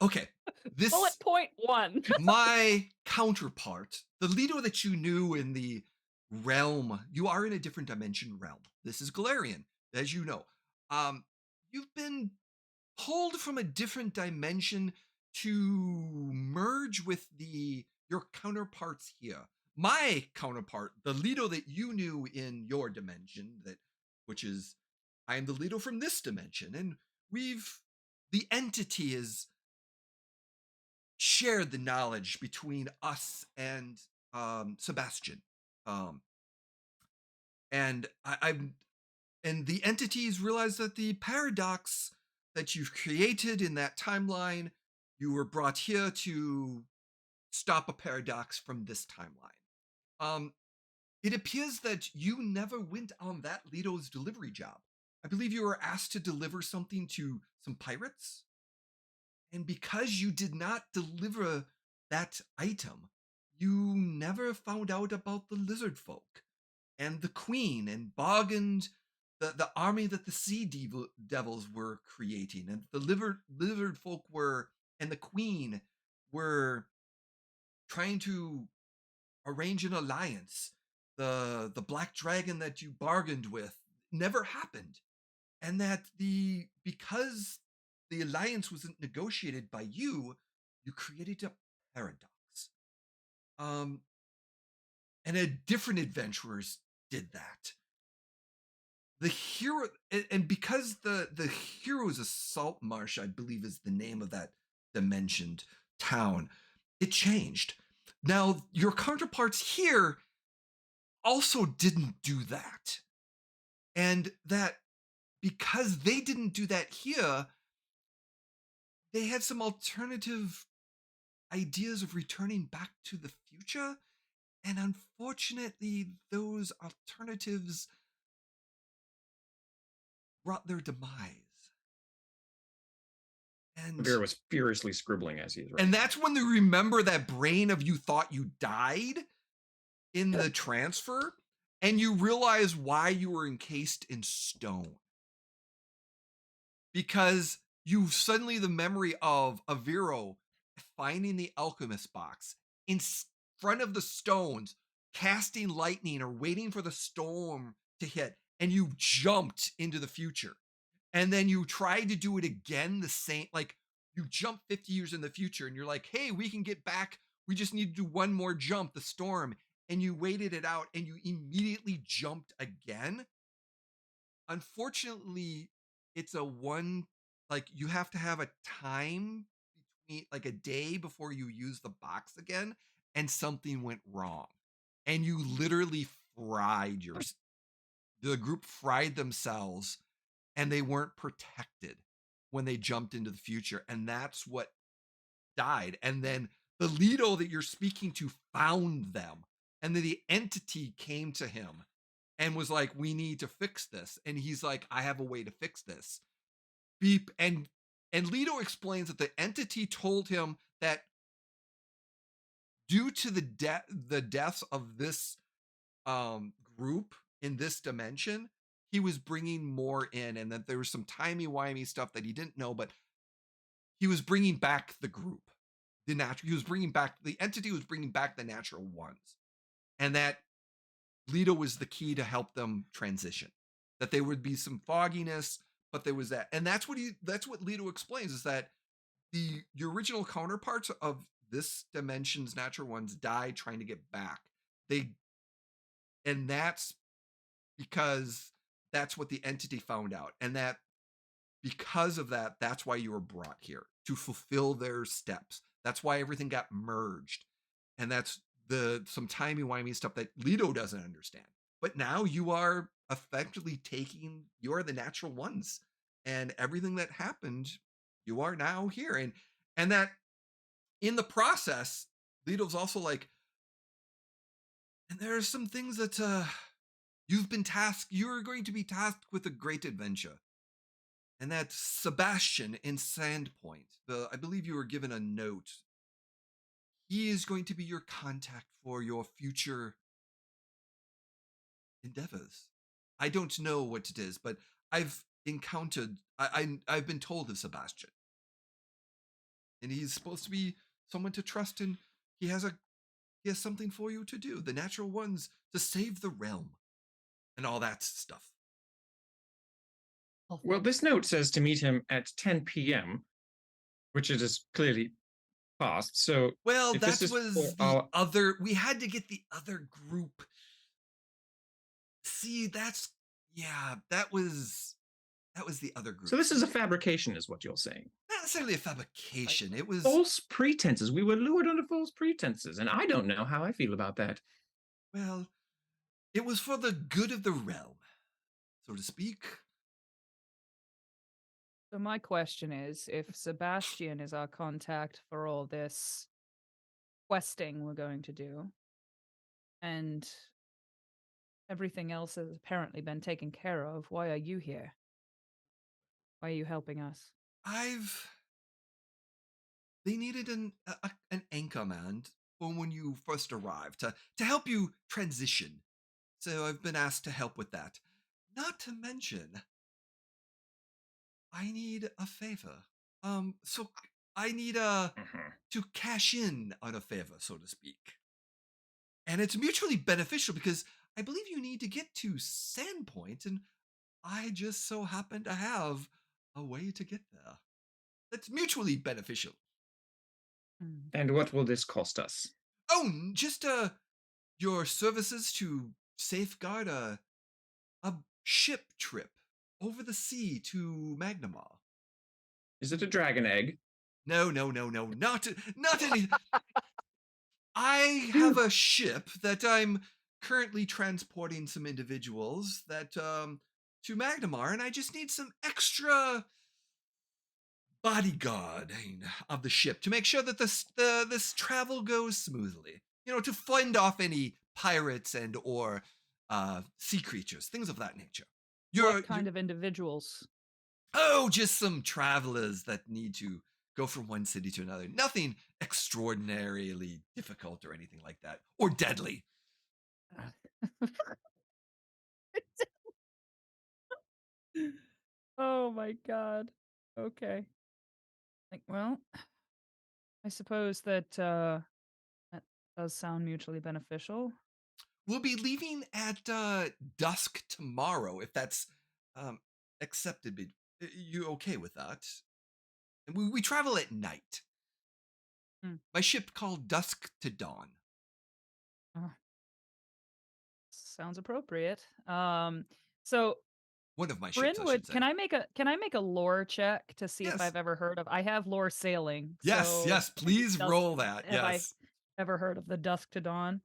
Okay, this bullet point 1. My counterpart, the leader that you knew in the realm, you are in a different dimension realm. This is Golarion, as you know. You've been pulled from a different dimension to merge with your counterparts here. My counterpart, the leader that you knew in your dimension, which is I am the leader from this dimension, and the entity is shared the knowledge between us and Sebastian, and and the entities realize that the paradox that you've created in that timeline, you were brought here to stop a paradox from this timeline. It appears that you never went on that Lito's delivery job. I believe you were asked to deliver something to some pirates. And because you did not deliver that item, you never found out about the lizard folk and the queen and bargained the army that the sea devils were creating, and the lizard folk and the queen were trying to arrange an alliance. The black dragon that you bargained with never happened, and that because the alliance wasn't negotiated by you created a paradox. And different adventurers did that. the hero, and because the hero's assault marsh, I believe, is the name of that dimensioned town, it changed. Now your counterparts here also didn't do that, and that because they didn't do that here, they had some alternative ideas of returning back to the future, and unfortunately those alternatives brought their demise. Aviro was furiously scribbling as he was writing. And that's when they remember that brain of you thought you died in the transfer, and you realize why you were encased in stone. Because you suddenly the memory of Aviro finding the alchemist box in front of the stones, casting lightning or waiting for the storm to hit, and you jumped into the future. And then you tried to do it again, the same, like you jump 50 years in the future and you're like, hey, we can get back. We just need to do one more jump, the storm. And you waited it out and you immediately jumped again. Unfortunately, it's like you have to have a time between, like a day before you use the box again, and something went wrong. And you literally the group fried themselves, and they weren't protected when they jumped into the future. And that's what died. And then the Lido that you're speaking to found them. And then the entity came to him and was like, we need to fix this. And he's like, I have a way to fix this. Beep. And Lido explains that the entity told him that due to the deaths of this group in this dimension, he was bringing more in, and that there was some timey-wimey stuff that he didn't know, but he was bringing back the group. The entity was bringing back the natural ones. And that Lido was the key to help them transition. That there would be some fogginess, but there was that. And that's what Lido explains, is that your original counterparts of this dimension's natural ones died trying to get back. And that's because that's what the entity found out. And that because of that, that's why you were brought here, to fulfill their steps. That's why everything got merged. And that's some timey-wimey stuff that Lido doesn't understand. But now you are effectively you are the natural ones. And everything that happened, you are now here. And that in the process, Lido's also like, and there are some things that you're going to be tasked with a great adventure. And that Sebastian in Sandpoint, I believe you were given a note. He is going to be your contact for your future endeavors. I don't know what it is, but I've been told of Sebastian. And he's supposed to be someone to trust, and he has something for you to do. The natural ones to save the realm and all that stuff. Well, this note says to meet him at 10 p.m., which it is clearly past. So, well, that was the other. We had to get the other group. See, that was the other group. So this is a fabrication, is what you're saying. Not necessarily a fabrication. It was false pretenses. We were lured under false pretenses, and I don't know how I feel about that. Well, it was for the good of the realm, so to speak. So my question is, if Sebastian is our contact for all this questing we're going to do, and everything else has apparently been taken care of, why are you here? Why are you helping us? They needed an anchor man from when you first arrived to help you transition. So I've been asked to help with that. Not to mention, I need a favor. So I need to cash in on a favor, so to speak. And it's mutually beneficial because I believe you need to get to Sandpoint, and I just so happen to have a way to get there. That's mutually beneficial. And what will this cost us? Oh, just your services to safeguard a ship trip over the sea to Magnamar. Is it a dragon egg? No, not any. I have a ship that I'm currently transporting some individuals that to Magnamar, and I just need some extra bodyguarding of the ship to make sure that this travel goes smoothly. To fend off any pirates and or sea creatures, things of that nature. What kind of individuals? Oh, just some travelers that need to go from one city to another. Nothing extraordinarily difficult or anything like that, or deadly. Oh my god. Okay. Well, I suppose that that does sound mutually beneficial. We'll be leaving at dusk tomorrow, if that's um, accepted. You okay with that? And we travel at night. Hmm. My ship called Dusk to Dawn. Sounds appropriate. So One of my ships, I should Brynwood, say. can I make a lore check to see if Yes. I've ever heard of? I have lore sailing. Yes, So yes. Please roll that. have I Yes. ever heard of the Dusk to Dawn?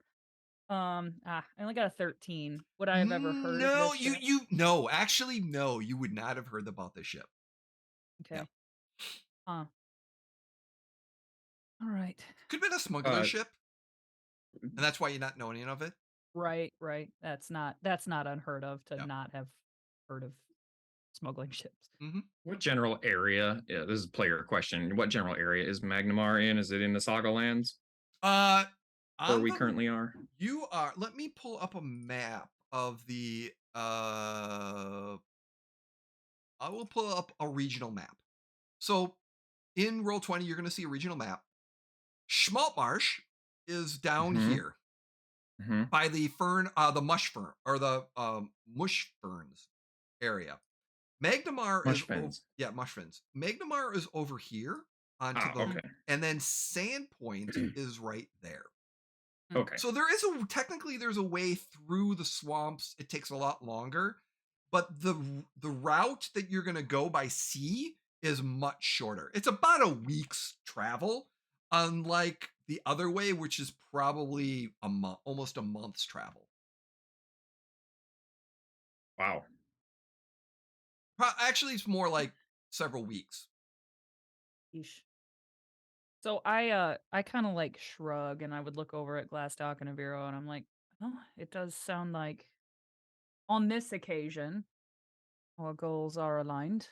I only got a 13. Would I have ever heard of No, this ship? no. Actually, no. You would not have heard about this ship. Okay. All right. Could have been a smuggler ship, and that's why you're not knowing of it. Right. That's not unheard of to not have heard of smuggling ships. Mm-hmm. What general area? Yeah, this is a player question. What general area is Magnamar in? Is it in the Saga lands? Where we currently are? You are. Let me pull up a map of the. I will pull up a regional map. So, in Roll20, you're going to see a regional map. Schmaltmarsh is down here by the fern, the mush fern, or the mush ferns area. Magnamar mush fins. Mush fins. Magnamar is over here onto the, okay. and then Sandpoint is right there. Okay. So technically there's a way through the swamps. It takes a lot longer, but the route that you're going to go by sea is much shorter. It's about a week's travel, unlike the other way, which is probably almost a month's travel. Wow. Actually, it's more like several weeks. Yeesh. So I kind of like shrug and I would look over at Glastoc and Aviro and I'm like, oh, it does sound like on this occasion our goals are aligned.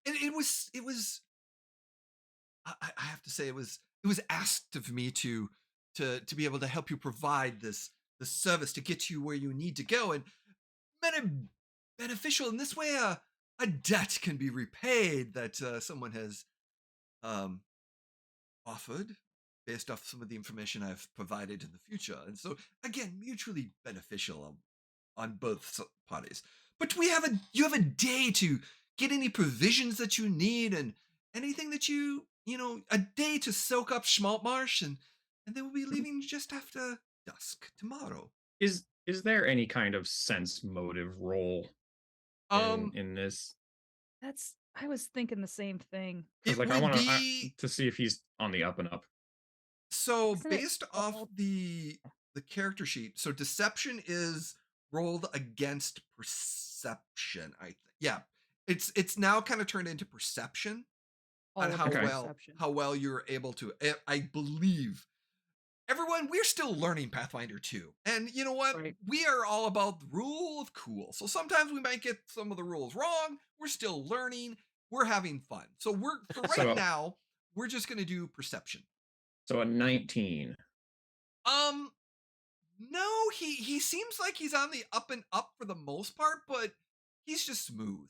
It was. I have to say it was asked of me to be able to help you provide the service to get you where you need to go, and beneficial in this way. A debt can be repaid that someone has offered based off some of the information I've provided in the future, and so again, mutually beneficial on both parties. But you have a day to get any provisions that you need and anything that a day to soak up Schmaltmarsh, and they will be leaving just after dusk tomorrow. Is there any kind of sense motive role in this? I was thinking the same thing. Because I want to see if he's on the up and up. So based off the character sheet, so deception is rolled against perception. I think, yeah, it's now kind of turned into perception on how well you're able to. I believe everyone, we're still learning Pathfinder 2, and you know what? Right. We are all about the rule of cool. So sometimes we might get some of the rules wrong. We're still learning. We're having fun. So now we're just going to do perception. So a 19. No, he seems like he's on the up and up for the most part, but he's just smooth.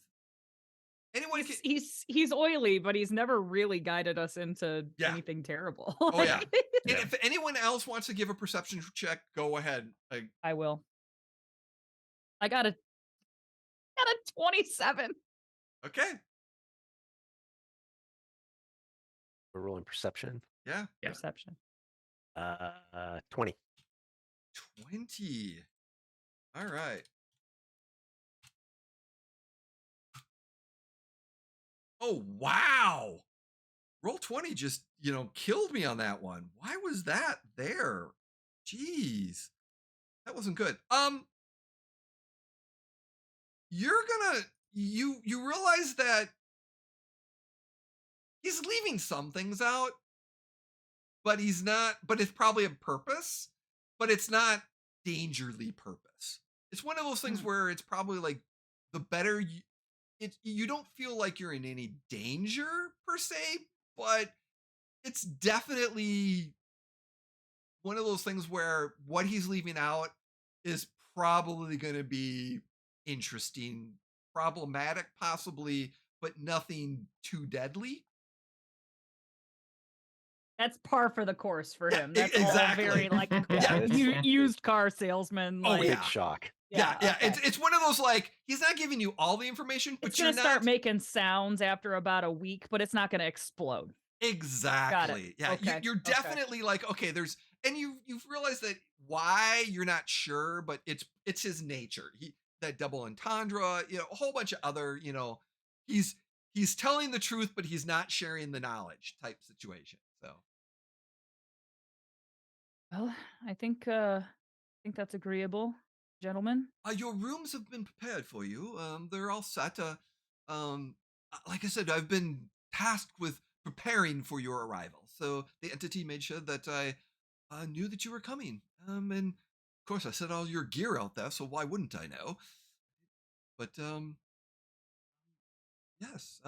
He's oily, but he's never really guided us into anything terrible. Oh yeah. And if anyone else wants to give a perception check, go ahead. I will. I got a 27. Okay. We're rolling perception. Yeah. Perception. 20. 20. All right. Oh, wow. Roll 20 just, killed me on that one. Why was that there? Jeez. That wasn't good. You're gonna you realize that he's leaving some things out, but he's not, but it's probably a purpose, but it's not dangerly purpose. It's one of those things Hmm. where it's probably like the better you don't feel like you're in any danger per se, but it's definitely one of those things where what he's leaving out is probably going to be interesting, problematic possibly, but nothing too deadly. That's par for the course for Yeah, him. That's all exactly. very like Yeah, it's used car salesman. Oh, Like, yeah. big shock. Yeah, okay. It's one of those like he's not giving you all the information, but It's you're gonna start not making sounds after about a week, but it's not gonna explode. exactly. Yeah, Okay. you're Okay. definitely like okay. There's and you've realized that why you're not sure, but it's his nature. He that double entendre, a whole bunch of other, he's he's telling the truth, but he's not sharing the knowledge type situation. So Well, I think that's agreeable, gentlemen. your rooms have been prepared for you. They're all set. Like I said, I've been tasked with preparing for your arrival. So the entity made sure that I knew that you were coming. And of course, I set all your gear out there. So why wouldn't I know? But yes.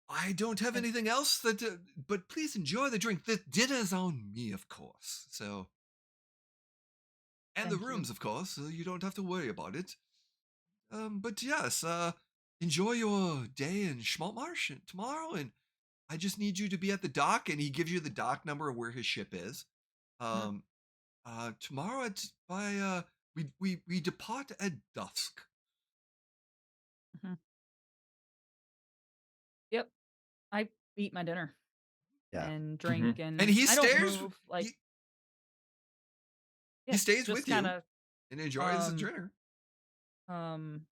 I don't have And anything else that. But please enjoy the drink. The dinner's on me, of course. So and the thank you. rooms, of course. So you don't have to worry about it. But yes, enjoy your day in Schmaltmarsh tomorrow, and I just need you to be at the dock, and he gives you the dock number of where his ship is. Mhm, Um, tomorrow at by we depart at dusk. mhm. Yep. I eat my dinner Yeah. and drink, Mhm. And and he I don't stays move. Like, he yeah, he stays just with kind you of and enjoys the um dinner. um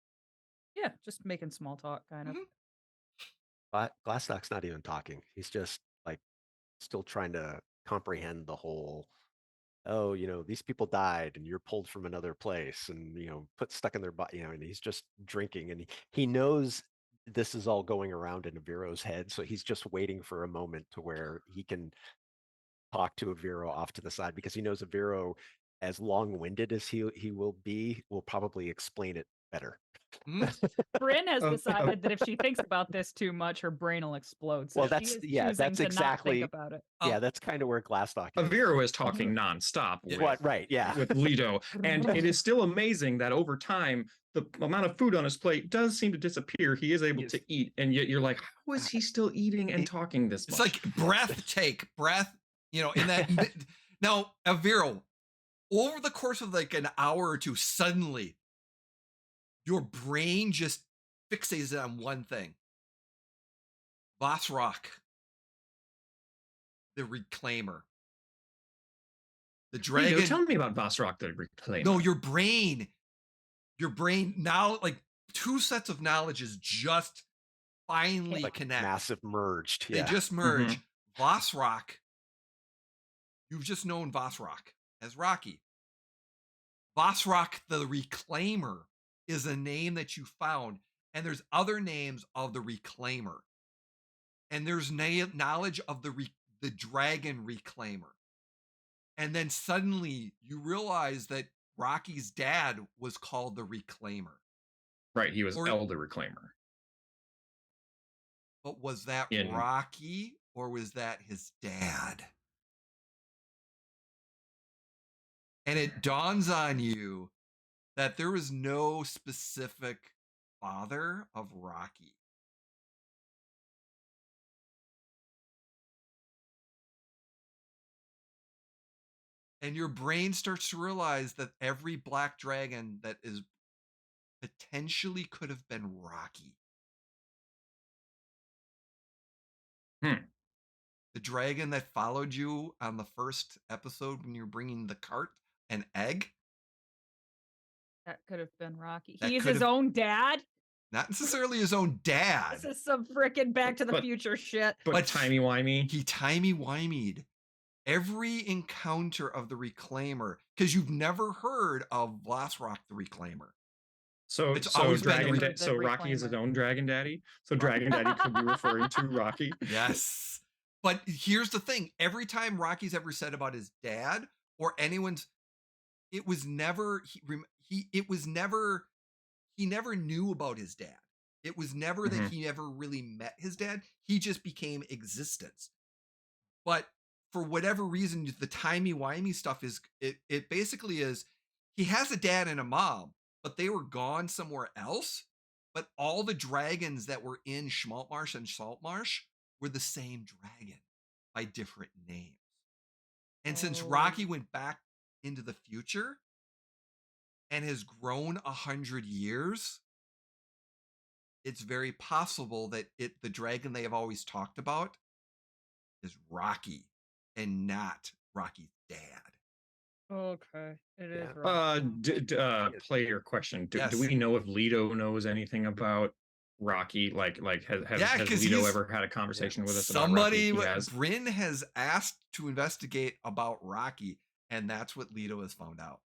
yeah, just making small talk, kind of. Mhm. Glassnock's not even talking. He's just like still trying to comprehend the whole, oh, these people died and you're pulled from another place and, put stuck in their body, and he's just drinking and he knows this is all going around in Aviro's head. So he's just waiting for a moment to where he can talk to Aviro off to the side because he knows Aviro, as long-winded as he will be, will probably explain it better. Mhm. Brynn has Of decided that if she thinks about this too much, her brain will explode. So Well, she is choosing that's to not think exactly, about it. yeah, Um, that's kind of where Glassdock is. Aviro is talking nonstop Yeah. with Right, yeah. Leto, and it is still amazing that over time the amount of food on his plate does seem to disappear. He is able Yes. to eat, and yet you're like, how is he still eating and talking this It's much? like breath. In that now, Aviro, over the course of like an hour or two, suddenly your brain just fixates on one thing. Boss Rock, the Reclaimer. The Leto, dragon. tell me about Vasrock the Reclaimer. No, your brain now, like two sets of knowledges just finally Like connect. massive merged. They Yeah. just merge. Vossrock, you've just known Vossrock as Rocky. Vossrock the Reclaimer is a name that you found, and there's other names of the Reclaimer, and there's knowledge of the Dragon Reclaimer, and then suddenly you realize that Rocky's dad was called the Reclaimer. Right, he was Or- Elder Reclaimer. But was that In- Rocky or was that his dad? And it dawns on you that there was no specific father of Rocky. And your brain starts to realize that every black dragon that is potentially could have been Rocky. The dragon that followed you on the first episode when you were bringing the cart and egg. That could have been Rocky. That He is could his have- own dad. Not necessarily his own dad. This is some frickin' Back to the But- Future shit. But timey-wimey. He timey-wimeyed every encounter of the Reclaimer, because you've never heard of Glastoc the Reclaimer. So It's so always been Dragon the Da- re- so the Rocky is his Reclaimer. own Dragon Daddy. So Dragon Daddy could be referring to Rocky. Yes. But here's the thing. Every time Rocky's ever said about his dad or anyone's, it was never, he never knew about his dad. It was never that Mhm. he ever really met his dad. He just became existence. But for whatever reason, the timey-wimey stuff is, it basically is, he has a dad and a mom, but they were gone somewhere else. But all the dragons that were in Schmaltmarsh and Saltmarsh were the same dragon by different names. And since Oh. Rocky went back into the future and has grown 100 years, it's very possible that the dragon they have always talked about is Rocky and not Rocky's dad. Okay, it is Yeah. right. Player question. Do Yes. we know if Leto knows anything about Rocky? Like has Yeah, 'cause Leto he's- ever had a conversation with us about Somebody, Rocky? He has. Brynn has asked to investigate about Rocky, and that's what Leto has found out.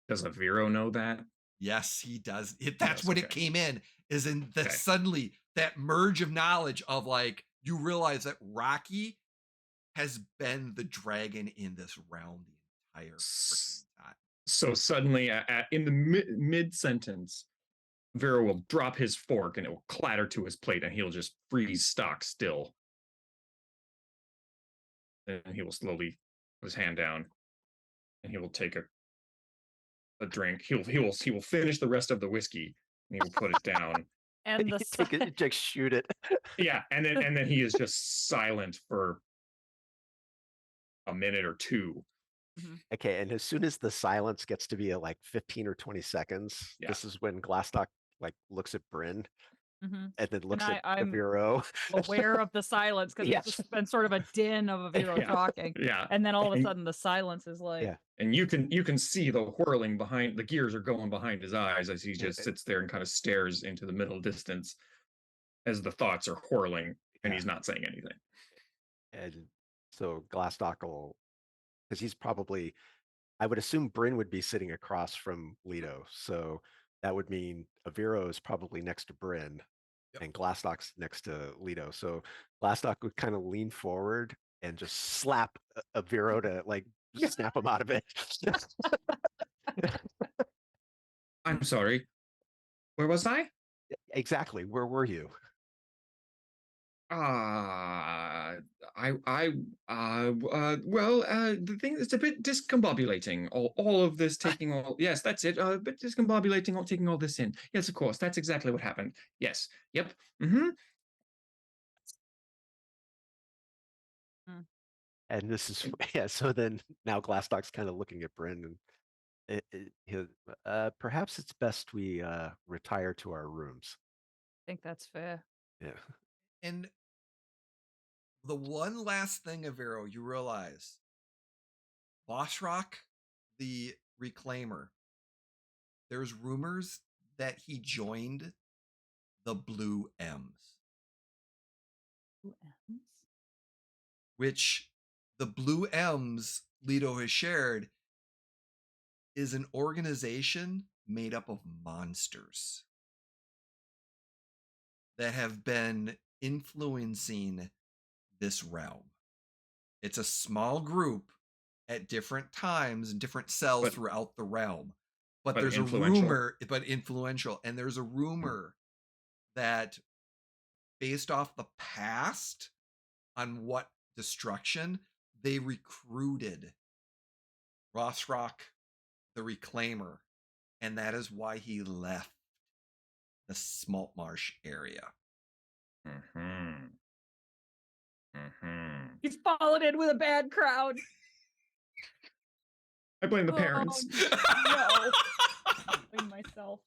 Does Aviro know that? Yes, he does. That's Yes, when it okay. came in, is in the Okay. suddenly that merge of knowledge of like, you realize that Rocky has been the dragon in this realm the entire freaking time. So suddenly, in the mid sentence, Aviro will drop his fork and it will clatter to his plate, and he'll just freeze stock still. Then he will slowly put his hand down, and he will take a drink. He will finish the rest of the whiskey, and he will put it down. And the Take it, just shoot it. Yeah, and then he is just silent for a minute or two. Okay, and as soon as the silence gets to be at like 15 or 20 seconds, Yeah. this is when Glastoc like looks at Brynn Mhm. and then looks at I'm Aviro. aware of the silence because Yes. it's just been sort of a din of Aviro Yeah. talking, Yeah, and then all of a And- sudden the silence is like, Yeah. and you can see the whirling behind, the gears are going behind his eyes as he just sits there and kind of stares into the middle distance as the thoughts are whirling, and Yeah. he's not saying anything. And so Glastoc will, because he's probably, I would assume Brynn would be sitting across from Leto. So that would mean Aviro is probably next to Brynn and Glastoc's next to Leto. So Glastoc would kind of lean forward and just slap Aviro to like snap him out of it. I'm sorry. Where was I? Exactly. Where were you? The thing is a bit discombobulating. All of this taking all, yes, that's it. A bit discombobulating, all taking all this in. Yes, of course, that's exactly what happened. Yes, yep. And this is, yeah, so then now Glastoc's kind of looking at Brynn and perhaps it's best we retire to our rooms. I think that's fair. Yeah. And the one last thing, Aviro, you realize, Glastoc, the Reclaimer, there's rumors that he joined the Blue M's, Who else? which the Blue M's, Leto has shared, is an organization made up of monsters that have been influencing this realm. It's a small group at different times and different cells throughout the realm. But there's a rumor, but influential. And there's a rumor that based off the past on what destruction, they recruited Glastoc the Reclaimer. And that is why he left the Smaltmarsh area. He's fallen in with a bad crowd. I blame the parents. No, I blame myself.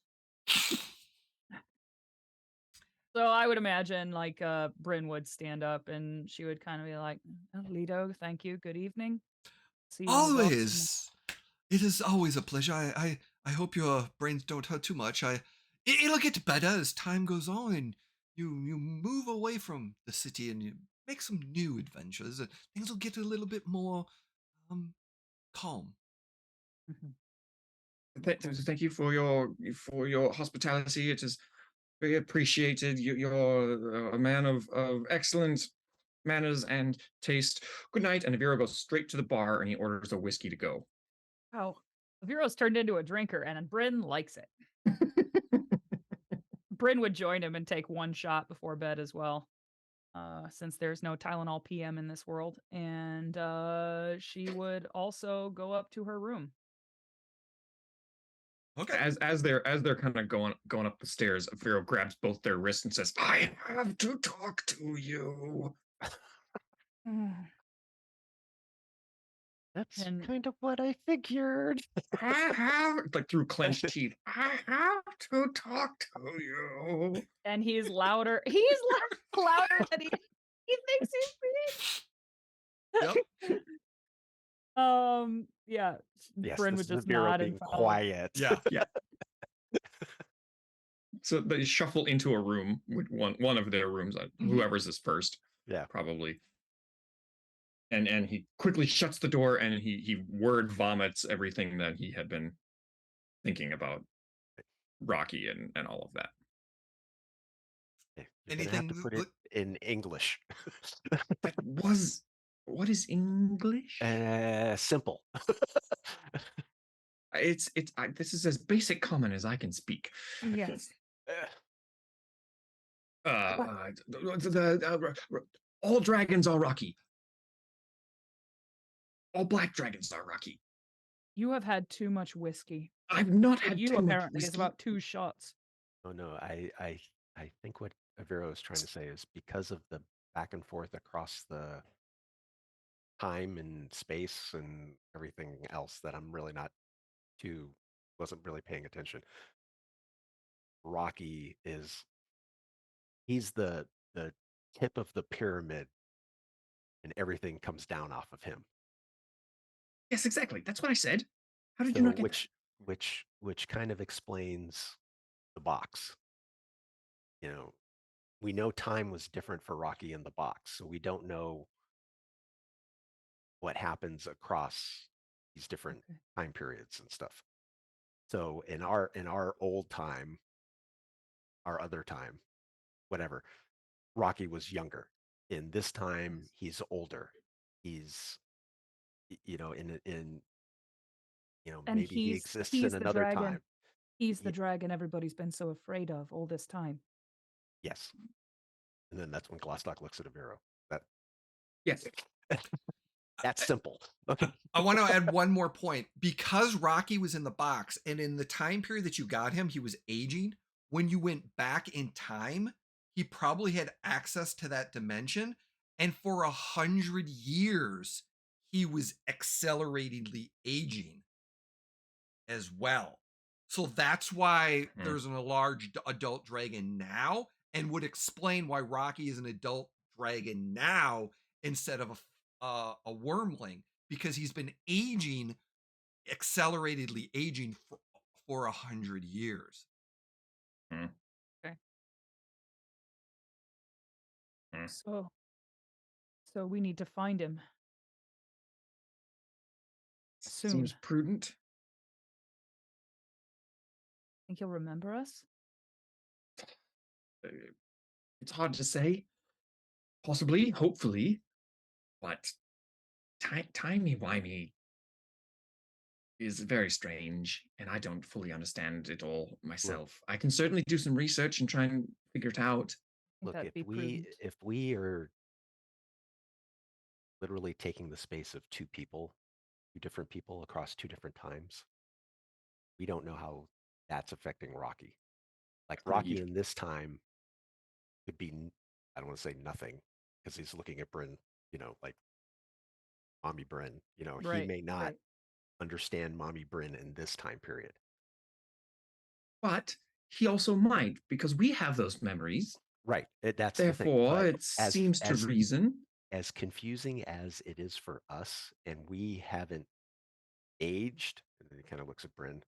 So I would imagine like Brynn would stand up and she would kind of be like, "Oh, Leto, thank you. Good evening. See you Always. It is always a pleasure. I hope your brains don't hurt too much. It'll get better as time goes on, and you move away from the city and you make some new adventures, and things will get a little bit more um calm. Mhm. Thank you for your hospitality. It is very appreciated. You're a man of excellent manners and taste. Good night. And Avira goes straight to the bar and he orders a whiskey to go. Oh, Viro's turned into a drinker, and Bryn likes it. Bryn would join him and take one shot before bed as well, since there's no Tylenol PM in this world. And she would also go up to her room. Okay. As they're kind of going up the stairs, Avira grabs both their wrists and says, "I have to talk to you." That's And kind of what I figured. I have, like through clenched teeth, I have to talk to you. and he's louder. He's louder than he thinks he's Yep. being. Yeah. Yes, Bryn this would is just Aviro nod being and follow. quiet. Yeah. Yeah. So they shuffle into a room with one of their rooms, whoever's is first, Yeah. probably. And he quickly shuts the door and he word vomits everything that he had been thinking about Rocky and all of that. You're gonna have Anything to put it in English. That was what is English? Simple. This is as basic common as I can speak. Yes. All dragons are Rocky. All black dragons are Rocky. You have had too much whiskey. I've not What had you too much apparently is whiskey. about 2 shots. Oh no, I think what Aviro is trying to say is because of the back and forth across the time and space and everything else that I'm really wasn't really paying attention. Rocky he's the tip of the pyramid and everything comes down off of him. Yes, exactly. That's what I said. How did So you not get that? which kind of explains the box. You know, we know time was different for Rocky in the box, so we don't know what happens across these different Okay. time periods and stuff. So in our old time, our other time, whatever, Rocky was younger. In this time, he's older. He's in And maybe he exists in he's the another dragon. time. He's the Ye- dragon everybody's been so afraid of all this time. Yes. And then that's when Glastoc looks at Aviro. Yes. That's simple. Okay. I want to add one more point. Because Rocky was in the box, and in the time period that you got him, he was aging. When you went back in time, he probably had access to that dimension. And for 100 years, he was acceleratingly aging as well. So that's why there's a large adult dragon now, and would explain why Rocky is an adult dragon now instead of a wormling, because he's been aging, acceleratedly aging for 100 years. Okay. Hmm. So we need to find him soon. Seems prudent. Think he'll remember us? It's hard to say. Possibly, hopefully, but Timey Whimey is very strange, and I don't fully understand it all myself. I can certainly do some research and try and figure it out. I think Look, that'd be prudent. if we are literally taking the space of two different people across two different times, we don't know how that's affecting Rocky. Like Rocky in this time could be, I don't want to say nothing, because he's looking at Brynn, like Mommy Brynn. He may not understand Mommy Brynn in this time period. But he also might, because we have those memories. Right. That's Therefore, the thing. it seems to reason. As confusing as it is for us, and we haven't aged, and then he kind of looks at Brynn,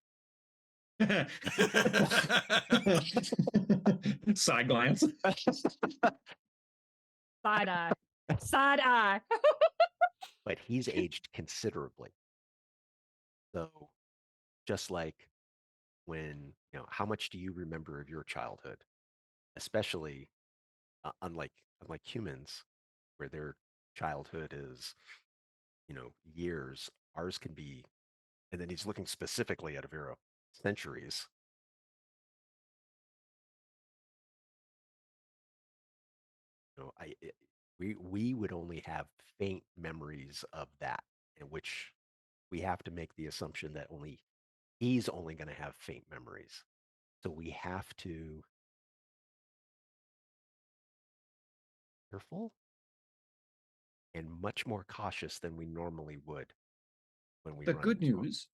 Side glance. Side eye. Side eye. But he's aged considerably. So just like when, how much do you remember of your childhood? Especially unlike humans, where their childhood is, years. Ours can be, and then he's looking specifically at Aviro, centuries. We would only have faint memories of that, in which we have to make the assumption that he's only going to have faint memories. So we have to be careful and much more cautious than we normally would when we The run good into him. news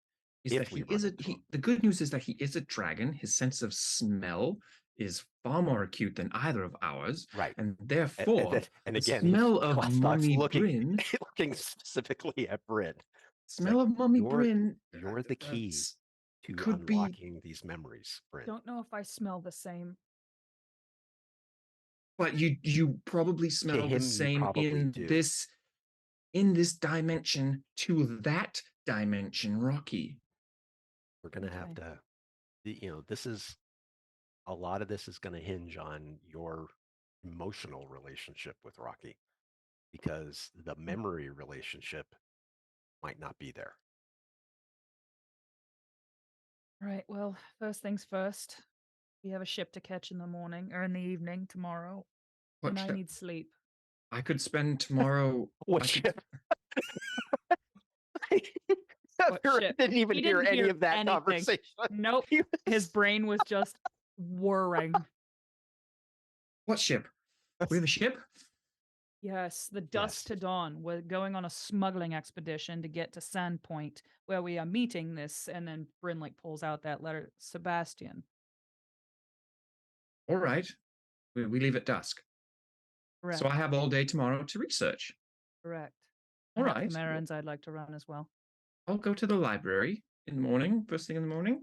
is If that we he run is a into him. the good news is that he is a dragon. His sense of smell is far more acute than either of ours, Right. and therefore And the again, smell of Glastoc's Mummy looking Brynn, specifically at Brynn. smell of Mummy you're, Brynn, you're the key to could be. unlocking these memories, Brynn. Don't know if I smell the same. But you probably smell him, the same probably do. in this dimension to that dimension, Rocky. We're gonna have to, this is a lot of this is going to hinge on your emotional relationship with Rocky, because the memory relationship might not be there. Right. Well, first things first. We have a ship to catch in the morning or in the evening tomorrow. What and I ship? need sleep. I could spend tomorrow. What ship? Didn't even hear any of that anything. conversation. Nope. His brain was just whirring. What ship? We have a ship? Yes, the Dusk to Dawn. We're going on a smuggling expedition to get to Sandpoint, where we are meeting this, and then Brynn pulls out that letter, Sebastian. All right. We leave at dusk. Correct. So I have all day tomorrow to research. Correct. All I have right. some errands I'd like to run as well. I'll go to the library in the morning, first thing in the morning.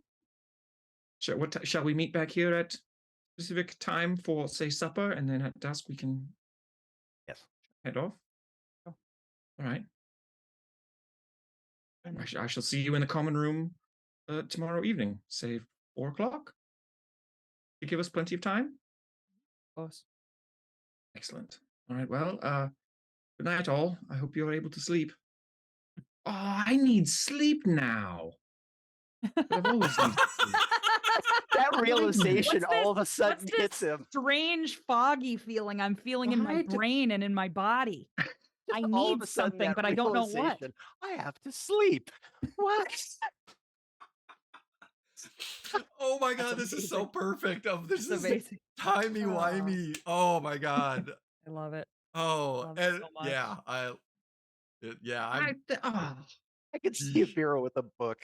Shall we meet back here at specific time for, say, supper, and then at dusk we can head off? Oh. All right. I shall see you in the common room tomorrow evening, say 4 o'clock. You give us plenty of time? Of course. Excellent. All right, well, good night, all. I hope you're able to sleep. Oh, I need sleep now. I've always needed sleep. That realization all of a sudden hits him. Strange, foggy feeling I'm feeling in my brain and in my body. I need something, but I don't know what. I have to sleep. What? Oh my god, this is so perfect. This is amazing. Timey Whimey. Oh my god. I love it. Oh, Love it so much. yeah, I could see Aviro with a book.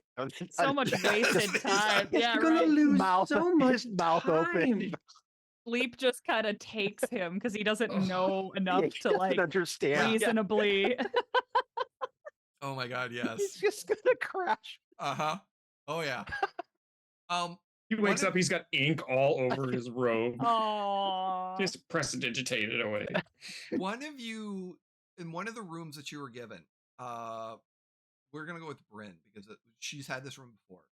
So much wasted time. Yeah, You're gonna lose so much mouth open. Sleep just kind of takes him because he doesn't know enough to understand reasonably. Oh my god, yes. He's just gonna crash. Uh-huh. Oh yeah. He wakes up, he's got ink all over his robe. Oh. Just prestidigitated away. One of you, in one of the rooms that you were given, we're going to go with Brynn because she's had this room before.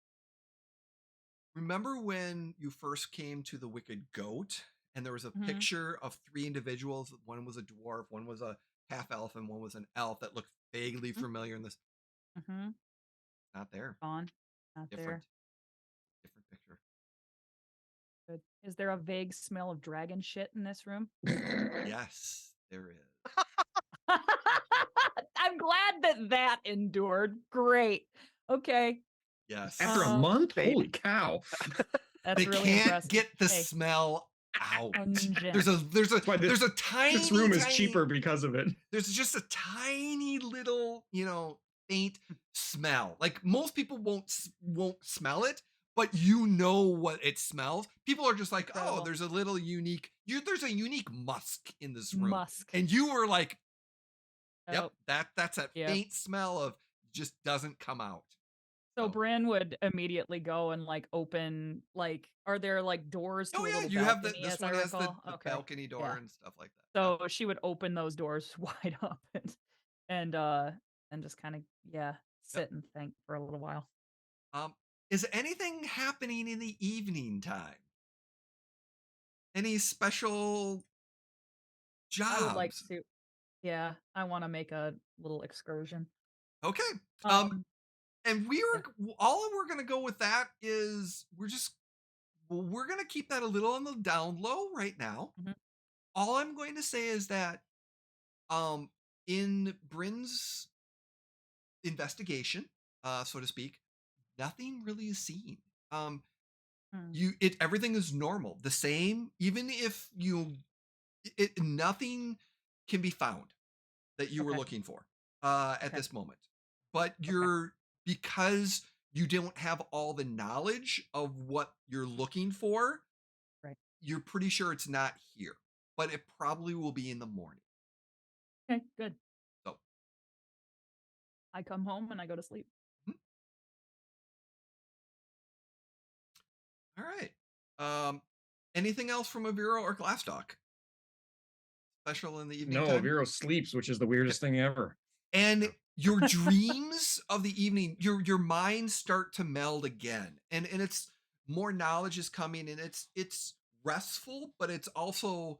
Remember when you first came to the Wicked Goat and there was a picture of 3 individuals? One was a dwarf, one was a half-elf, and one was an elf that looked vaguely familiar in this. Not there. Not there. Different picture. Good. Is there a vague smell of dragon shit in this room? Yes, there is. I'm glad that endured. Great. Okay. Yes. After a month? Holy cow. That's they really can't impressive. get the smell out. Pungent. There's a tiny. This room is cheaper because of it. There's just a tiny little, faint smell. Like most people won't smell it, but you know what it smells. People are just like, Incredible. oh, there's a little unique. There's a unique musk in this room. Musk. And you were like, yep, Oh. that's that faint smell of just doesn't come out. So Brynn would immediately go and like open like are there like doors to a little you have balcony this as one I has the recall? Okay. balcony door Yeah. and stuff like that. So she would open those doors wide open and just kind of sit and think for a little while. Is anything happening in the evening time? Any special I would like jobs? to yeah, I want to make a little excursion. Okay. Um And yeah. all we're gonna go with that is we're gonna keep that a little on the down low right now. Mhm. All I'm going to say is that in Bryn's investigation, so to speak, nothing really is seen. Um, Mm, everything is normal, the same. Even if nothing can be found that you were okay. looking for at Okay. this moment. But Okay. because you don't have all the knowledge of what you're looking for, Right. you're pretty sure it's not here. But it probably will be in the morning. Okay, good. So, I come home and I go to sleep. mhm. All right. Anything else from Aviro or Glastoc? Special in the evening No, time? Aviro sleeps, which is the weirdest thing ever. And your dreams of the evening, your minds start to meld again. And it's more knowledge is coming and it's restful, but it's also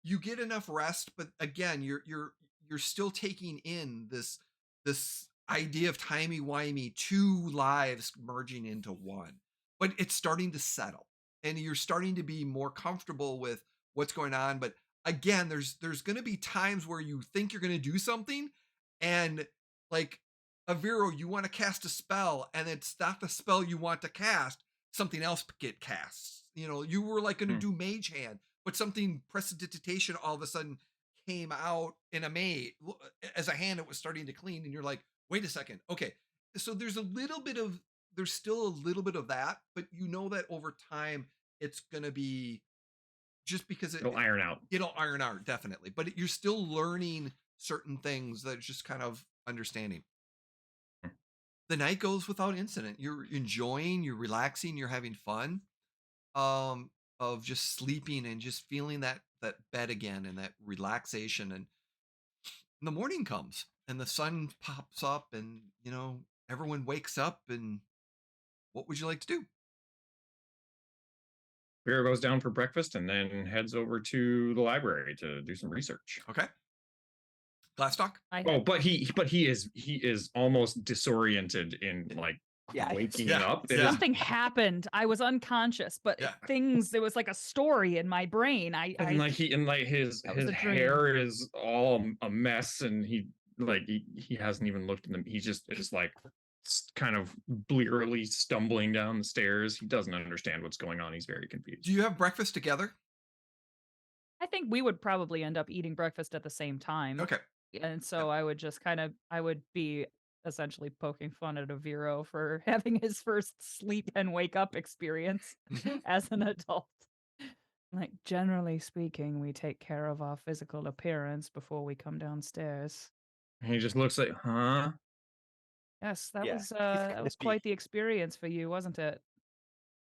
you get enough rest, but again, you're still taking in this idea of timey wimey, two lives merging into one. But it's starting to settle, and you're starting to be more comfortable with what's going on. But again, there's going to be times where you think you're going to do something, and like Aviro, you want to cast a spell, and it's not the spell you want to cast. Something else get cast. You were like going to Hmm. do Mage Hand, but something prestidigitation all of a sudden came out in a as a hand it was starting to clean, and you're like, wait a second, okay. So there's still a little bit of that, but you know that over time it's gonna be just because It'll iron out. it'll iron out definitely, but you're still learning certain things that just kind of understanding. The night goes without incident. You're enjoying, you're relaxing, you're having fun. Of just sleeping and just feeling that bed again and that relaxation, and the morning comes and the sun pops up, and everyone wakes up. And what would you like to do? Aviro goes down for breakfast and then heads over to the library to do some research. Okay. Glastoc? Oh, but he is almost disoriented in like waking up. Something happened. I was unconscious, but there was like a story in my brain. His hair is all a mess, and he hasn't even looked in them. He just is like kind of blearily stumbling down the stairs. He doesn't understand what's going on. He's very confused. Do you have breakfast together? I think we would probably end up eating breakfast at the same time. Okay. And so I would just I would be essentially poking fun at Aviro for having his first sleep and wake up experience as an adult. Like, generally speaking, we take care of our physical appearance before we come downstairs. And he just looks like, huh? Yes, that was quite the experience for you, wasn't it?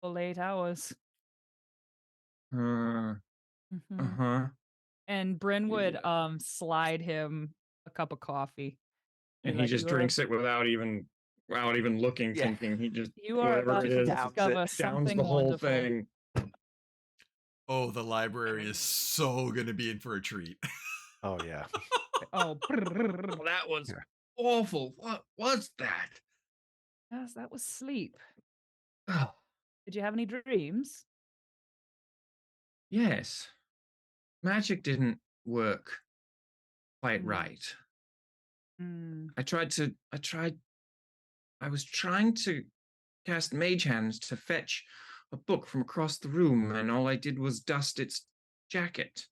For late hours. Uh-huh. And Brynn would slide him a cup of coffee. And he just drinks it without even looking, thinking. He just you are about to discover something the whole wonderful. thing. Oh, the library is so gonna be in for a treat. Oh yeah. Oh, that was awful. What was that? Yes, that was sleep. Oh. Did you have any dreams? Yes. Magic didn't work quite right. I was trying to cast Mage Hands to fetch a book from across the room, and all I did was dust its jacket.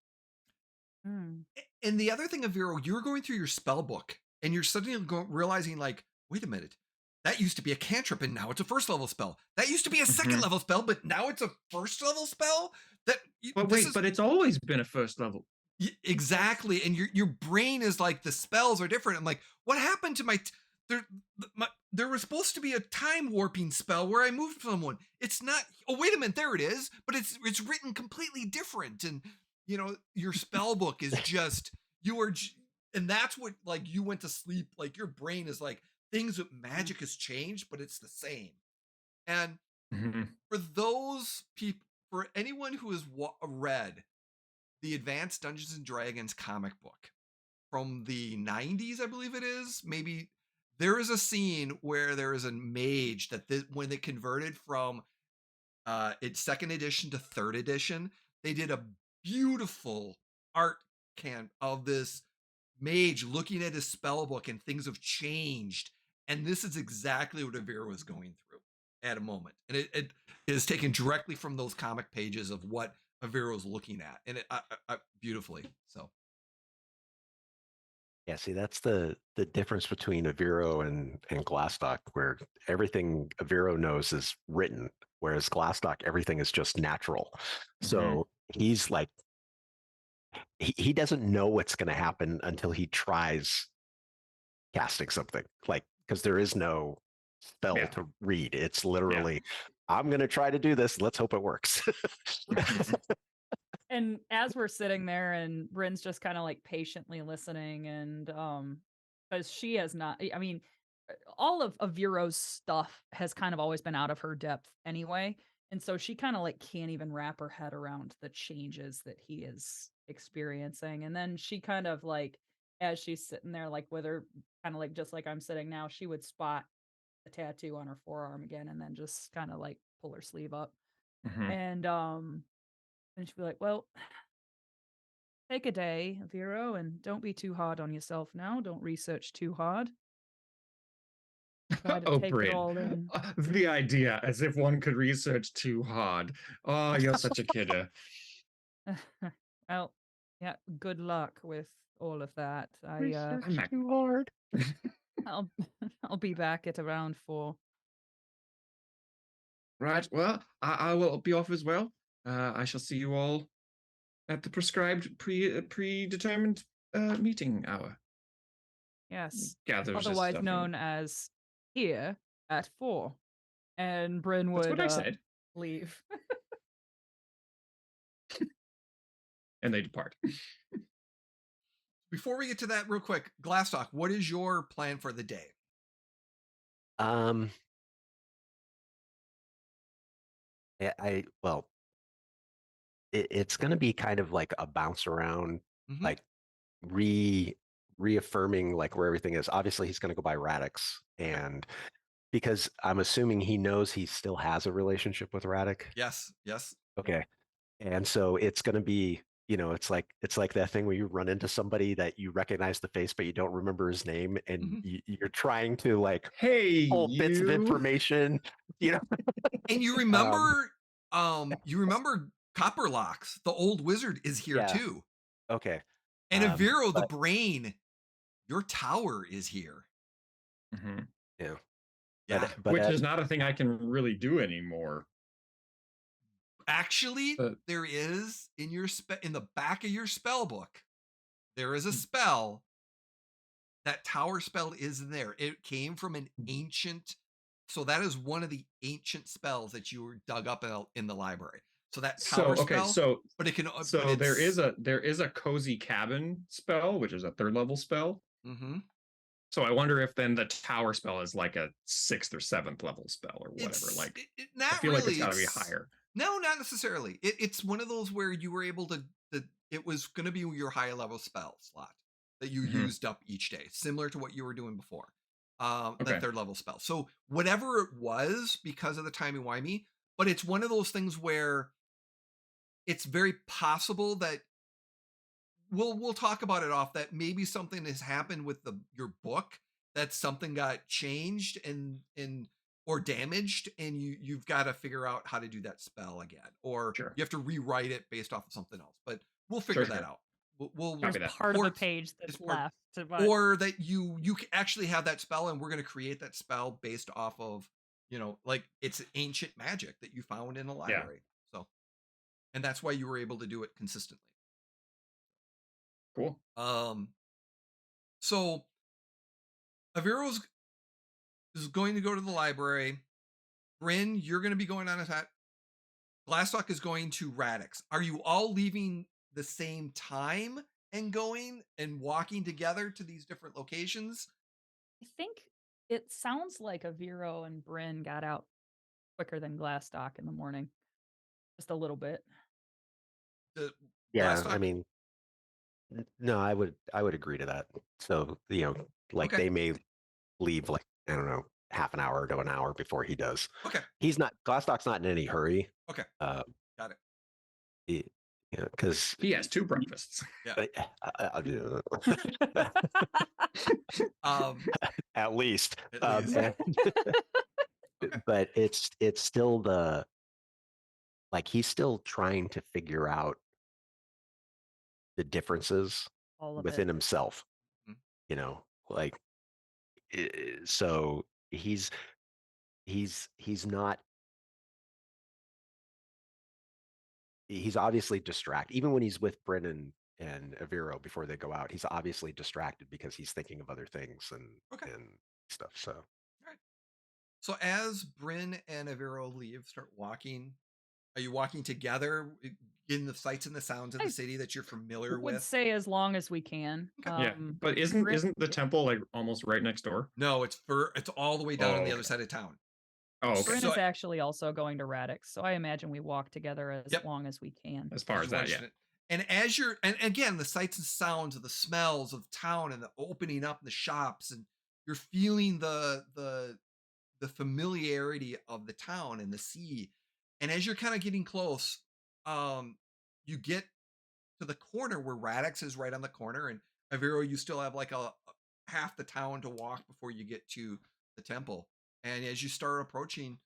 And the other thing, Aviro, you're going through your spell book, and you're suddenly realizing, like, wait a minute, that used to be a cantrip, and now it's a first level spell. That used to be a second level spell, but now it's a first level spell. But it's always been a first level. Exactly, and your brain is like, the spells are different. I'm like, what happened to there was supposed to be a time warping spell where I moved someone. It's not. Oh, wait a minute, there it is. But it's written completely different, and your spell book is just and that's what, like, you went to sleep. Like, your brain is like, things with magic has changed, but it's the same. And Mhm. for those people, for anyone who has read the Advanced Dungeons and Dragons comic book from the 90s, I believe it is, maybe, there is a scene where there is a mage that when they converted from its second edition to third edition, they did a beautiful art can of this mage looking at his spell book, and things have changed. And this is exactly what Avira was going through at a moment. And it is taken directly from those comic pages of what Avira was looking at. And it beautifully. So Yeah, see, that's the difference between Aviro and Glastoc, where everything Aviro knows is written, whereas Glastoc, everything is just natural. So he's like, he doesn't know what's going to happen until he tries casting something, like, because there is no spell Yeah. to read. It's literally, I'm going to try to do this. Let's hope it works. And as we're sitting there and Brynn's just kind of like patiently listening, and because she has not, I mean, all of Viro's stuff has kind of always been out of her depth anyway. And so she kind of like can't even wrap her head around the changes that he is experiencing. And then she kind of like, as she's sitting there, like with her kind of like just like I'm sitting now, she would spot a tattoo on her forearm again and then just kind of like pull her sleeve up. And she'd be like, well, take a day, Vero, and don't be too hard on yourself now. Don't research too hard. Try to Oh, take it Brynn. all in. The idea, as if one could research too hard. Oh, you're such a kidder. Well, yeah, good luck with all of that. I'm not- too hard. I'll I'll be back at around 4. Right, well, I will be off as well. I shall see you all at the prescribed predetermined meeting hour. Yes. Gathers his Otherwise stuff and- known as here at 4. And Brynn That's would what I said. leave. And they depart. before we get to that, real quick, Glastoc, what is your plan for the day? Well, it's going to be kind of like a bounce around, like reaffirming like where everything is. Obviously, he's going to go by Radix, and because I'm assuming he knows he still has a relationship with Radix. Yes. Okay, and so it's going to be, it's like that thing where you run into somebody that you recognize the face but you don't remember his name, and you're trying to like Hey, pull bits of you. information, And you remember, Copperlocks, the old wizard, is here Yeah. too. Okay. And Aviro, the brain, your tower is here. Yeah. Yeah. But Which is not a thing I can really do anymore. Actually, there is in the back of your spell book, there is a spell. That tower spell is in there. It came from an ancient, so that is one of the ancient spells that you dug up in the library. So that tower spell, but it can. So there is a cozy cabin spell, which is a 3rd level spell. So I wonder if then the tower spell is like a 6th or 7th level spell or whatever. I feel like it's got to be higher. No, not necessarily. It's one of those where you were able to. It was going to be your higher level spell slot that you used up each day, similar to what you were doing before. That 3rd level spell. So whatever it was, because of the Timey Whimey, but it's one of those things where it's very possible that we'll talk about it off, that maybe something has happened with your book, that something got changed and or damaged, and you've got to figure out how to do that spell again, or you have to rewrite it based off of something else. But we'll figure that out. We'll There's part of the page that's left, or that you actually have that spell, and we're going to create that spell based off of like it's ancient magic that you found in a library. So, and that's why you were able to do it consistently. Cool. So Aviro's is going to go to the library. Brynn, you're going to be going on a hat. Glastoc is going to Radix. Are you all leaving the same time and going and walking together to these different locations? I think it sounds like Aviro and Bryn got out quicker than Glastoc in the morning. Just a little bit. The Yeah, I Glastoc? mean, no, I would agree to that. So, like Okay. they may leave like, I don't know, half an hour to an hour before he does. Okay. Glastoc's not in any hurry. Okay. Uh, Got it. because He has 2 breakfasts. Yeah. I'll do at least. At least. Okay. But it's still he's still trying to figure out the differences All of within it. himself. Mhm. Like so he's not he's obviously distracted. Even when he's with Brynn and Aviro before they go out, he's obviously distracted because he's thinking of other things and stuff. So All right. So as Brynn and Aviro leave, start walking. Are you walking together in the sights and the sounds of the I city that you're familiar would with? say as long as we can. Okay. Yeah, but isn't Bryn- the temple like almost right next door? No, it's all the way down on the other Okay. side of town. Oh, okay. Bryn So- is actually also going to Radix, so I imagine we walk together as Yep. long as we can. As far as that, yeah. And as you're, and again, the sights and sounds of the smells of town and the opening up the shops, and you're feeling the familiarity of the town and the sea. And as you're kind of getting close, you get to the corner where Radix is right on the corner, and Aviro, you still have like a half the town to walk before you get to the temple. And as you start approaching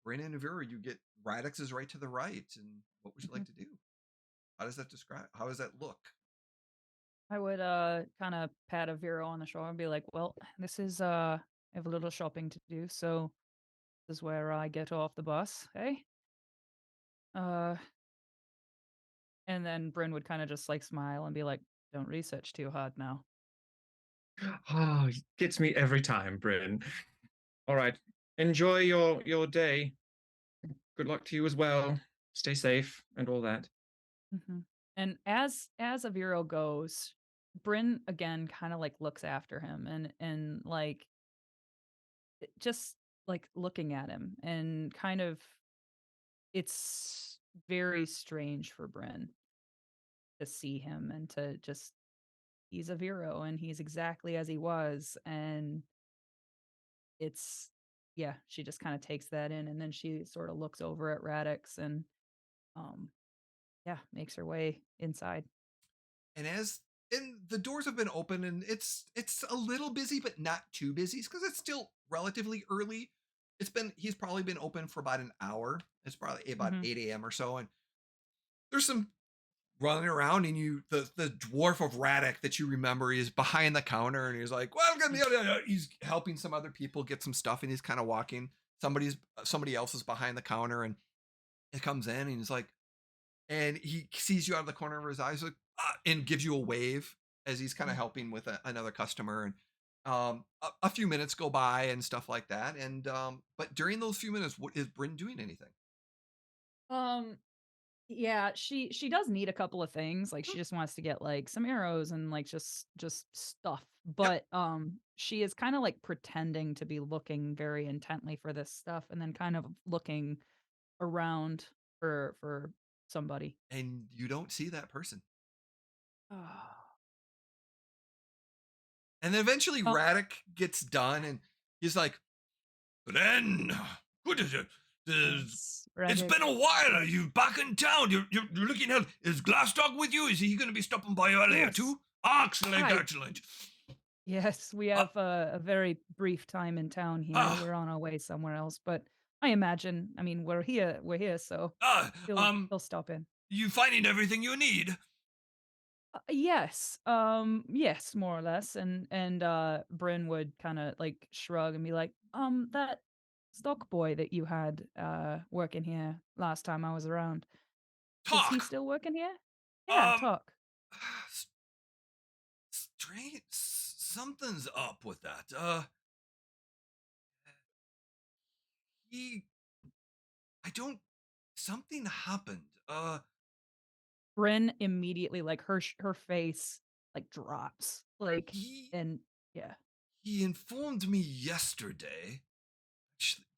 Brynn and Aviro, you get Radix is right to the right. And what would you like to do? How does that describe? How does that look? I would kind of pat Aviro on the shoulder and be like, "Well, this is I have a little shopping to do, so this is where I get off the bus, hey?" And then Bryn would kind of just like smile and be like, "Don't research too hard now." Oh, it gets me every time, Bryn. All right. Enjoy your day. Good luck to you as well. Stay safe and all that. And as Aviro goes, Bryn again kind of like looks after him and like just like looking at him and kind of it's very strange for Bryn to see him and to just he's Aviro and he's exactly as he was and it's yeah, she just kind of takes that in and then she sort of looks over at Radix and um yeah, makes her way inside. And the doors have been open, and it's a little busy, but not too busy because it's still relatively early. He's probably been open for about an hour. It's probably about 8 a.m. or so, and there's some running around, and the dwarf of Radek that you remember is behind the counter, and he's like, "Welcome!" He's helping some other people get some stuff, and he's kind of walking. Somebody else is behind the counter, and it comes in, and he's like, and he sees you out of the corner of his eyes, like, and gives you a wave as he's kind of helping with another customer. And a few minutes go by and stuff like that. And but during those few minutes, what is Bryn doing anything? Um yeah, she does need a couple of things. Like she just wants to get like some arrows and like just stuff. But she is kind of like pretending to be looking very intently for this stuff and then kind of looking around for somebody. And you don't see that person. And then eventually Oh. Radek gets done, and he's like, "Then, what is it? Yes, It's Radek. been a while. Are you back in town? You're looking at. Is Glastoc with you? Is he going to be stopping by earlier Yes. too? Excellent, Hi. excellent. Yes, we have a very brief time in town here. Ah. We're on our way somewhere else, but I imagine, I mean, we're here, so he'll stop in. You finding everything you need? Yes. Yes, more or less. And Bryn would kind of like shrug and be like, that stock boy that you had working here last time I was around. Is he Talk. still working here? Yeah, talk. Strange. Something's up with that. he I don't something happened. Brynn immediately, like, her face, like, drops, like, He and yeah. he informed me yesterday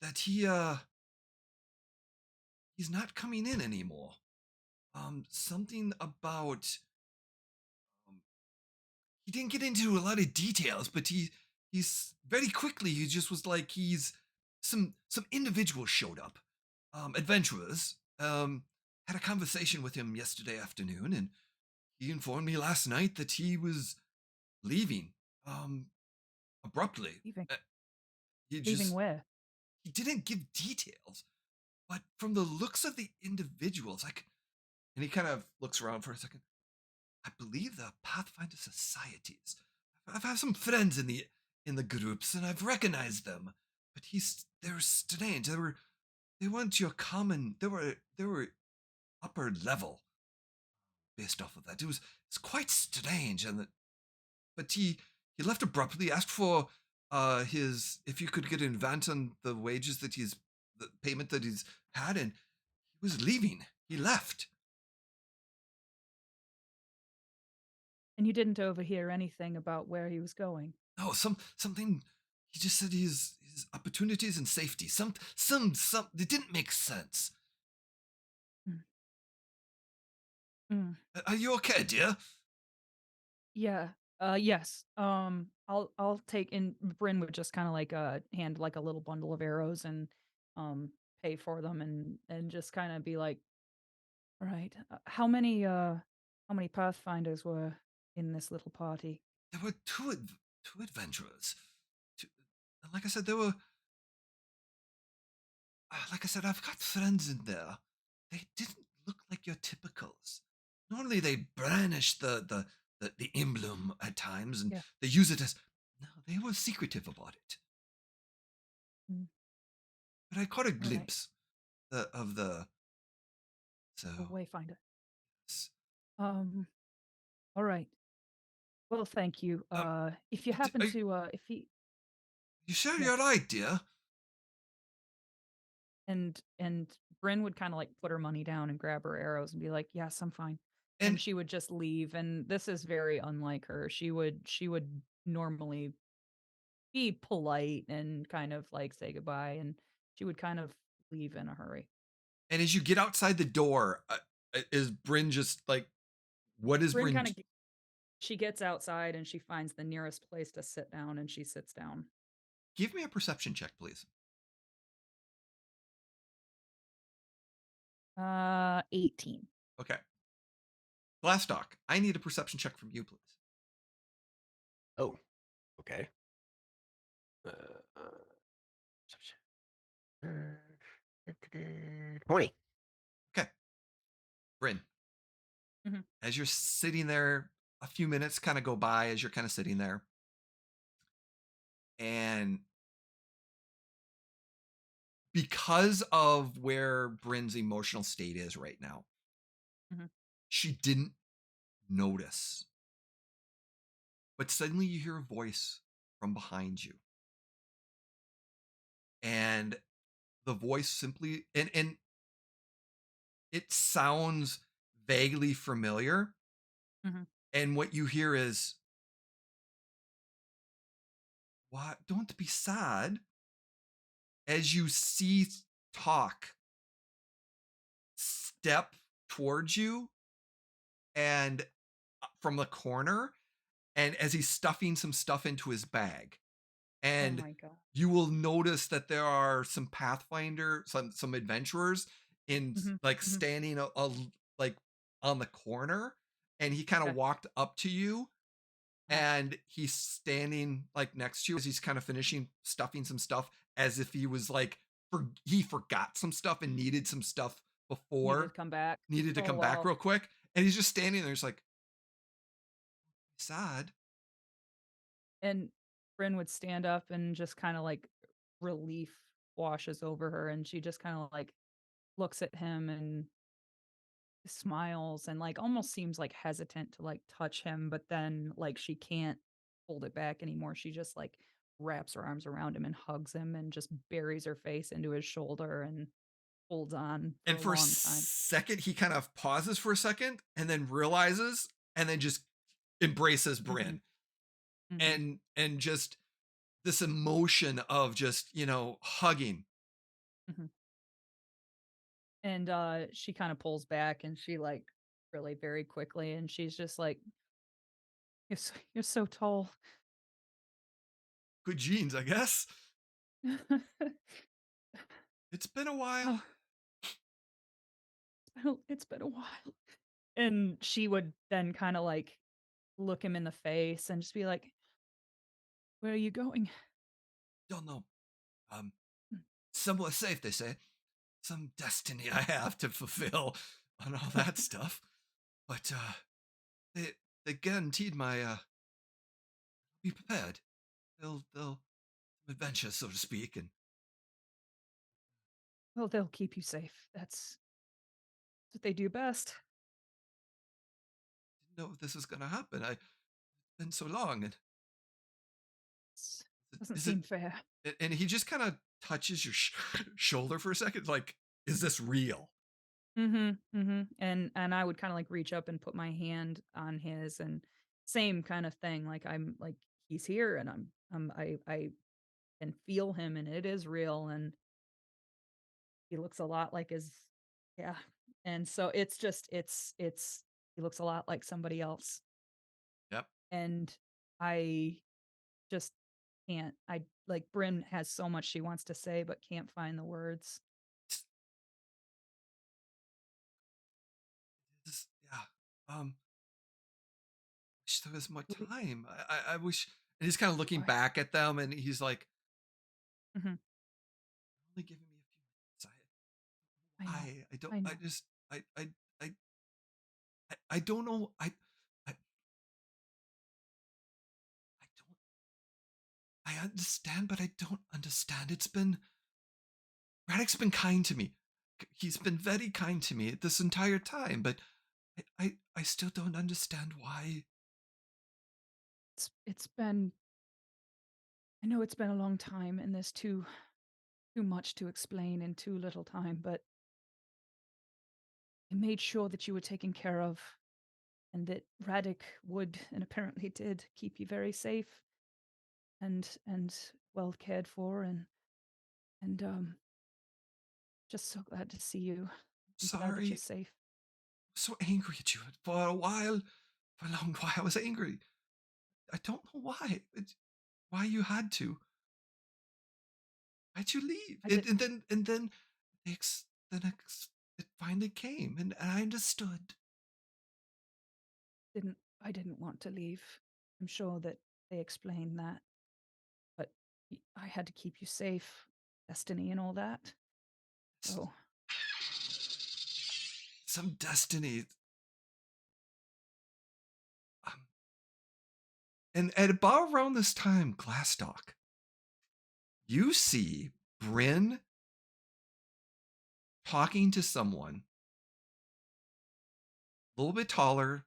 that he's not coming in anymore. Something about um, he didn't get into a lot of details, but he's very quickly he just was like he's some individuals showed up, adventurers. Had a conversation with him yesterday afternoon, and he informed me last night that he was leaving, um, abruptly. Leaving Uh, he leaving just where? he didn't give details, but from the looks of the individuals, like, and he kind of looks around for a second. I believe the Pathfinder societies. I've had some friends in the groups, and I've recognized them. But they're strange. They weren't your common. They were upper level based off of that. It's quite strange, but he left abruptly. Asked for his if you could get an advance on the wages that the payment that he's had, and he was leaving. He left. And you didn't overhear anything about where he was going? No, something. He just said his opportunities and safety. Some. It didn't make sense. Mm. Mm. Are you okay, dear? Yeah. Yes. I'll take and Bryn would just kind of like hand like a little bundle of arrows and um pay for them and just kind of be like, all right, how many pathfinders were in this little party? There were two adventurers. Two, like I said, there were. Like I said, I've got friends in there. They didn't look like your typicals. Normally, they brandish the emblem at times, and Yeah. they use it as. No, they were secretive about it. Mm. But I caught a All right. glimpse of the. So. A wayfinder. s- Um all right. Well, thank you. Uh, If you happen to if he you sure yeah. you're right, dear? And Bryn would kind of like put her money down and grab her arrows and be like, "Yes, I'm fine." And And she would just leave. And this is very unlike her. She would normally be polite and kind of like say goodbye, and she would kind of leave in a hurry. as you get outside the door, is Bryn just like, what is Bryn Bryn? kind of she gets outside and she finds the nearest place to sit down and she sits down. Give me a perception check, please. 18. Okay. Glastoc, I need a perception check from you, please. Oh, okay. Uh, uh, 20. Okay. Bryn, Mhm. as you're sitting there, a few minutes kind of go by as you're kind of sitting there. And because of where Bryn's emotional state is right now, Mhm. she didn't notice. But suddenly you hear a voice from behind you. And the voice simply and it sounds vaguely familiar. Mhm. And what you hear is, "What? Don't be sad." As you see Talk step towards you and from the corner, and as he's stuffing some stuff into his bag, Oh and my god. you will notice that there are some Pathfinder, some adventurers in Mhm. like Mhm. standing like on the corner, and he kind of Okay. walked up to you, Uh, and he's standing like next to you as he's kind of finishing stuffing some stuff, as if he was like he forgot some stuff and needed some stuff needed to before, come back. needed to Oh come back wow. real quick, and he's just standing there. He's like, sad. And Bryn would stand up and just kind of like relief washes over her and she just kind of like looks at him and smiles and like almost seems like hesitant to like touch him, but then like she can't hold it back anymore. She just like wraps her arms around him and hugs him and just buries her face into his shoulder and holds on for And a for a long time. second, he kind of pauses for a second and then realizes and then just embraces Brynn. And just this emotion of just, hugging. And she kind of pulls back and she like really very quickly and she's just like, you're so tall. Good genes, I guess. It's been a while. It's been a while. And she would then kind of like look him in the face and just be like, where are you going? Don't know. Somewhere safe, they say. Some destiny I have to fulfill and all that stuff. But they guaranteed my be prepared. They'll adventure, so to speak, and Well, they'll keep you safe. That's what they do best. didn't know if this was gonna happen. It's been so long, and Doesn't is it? seem fair. And he just kind of touches your shoulder for a second, like, is this real? And I would kind of like reach up and put my hand on his and same kind of thing. Like I'm like he's here and I can feel him and it is real and he looks a lot like his yeah. And so it's he looks a lot like somebody else. Yep. And I just can't. I like Bryn has so much she wants to say but can't find the words. Yeah. Wish there was more time. I wish. And he's kind of looking back at them, and he's like, Mhm. only giving me a few minutes. I know. I don't. I know. I just. I don't know. I don't. I understand, but I don't understand. Radek's been kind to me. He's been very kind to me this entire time, but I still don't understand why. It's been I know it's been a long time and there's too much to explain in too little time, but I made sure that you were taken care of and that Radek would and apparently did keep you very safe and well cared for and just so glad to see you. I'm glad that you're Sorry. safe. So angry at you for a while. For a long while, I was angry. I don't know why. Why you had to. Why'd you leave? I And then the next it finally came, and I understood. didn't want to leave. I'm sure that they explained that, but I had to keep you safe, destiny and all that. So Some destiny. Um, and at about around this time, Glastoc, you see Brynn talking to someone a little bit taller,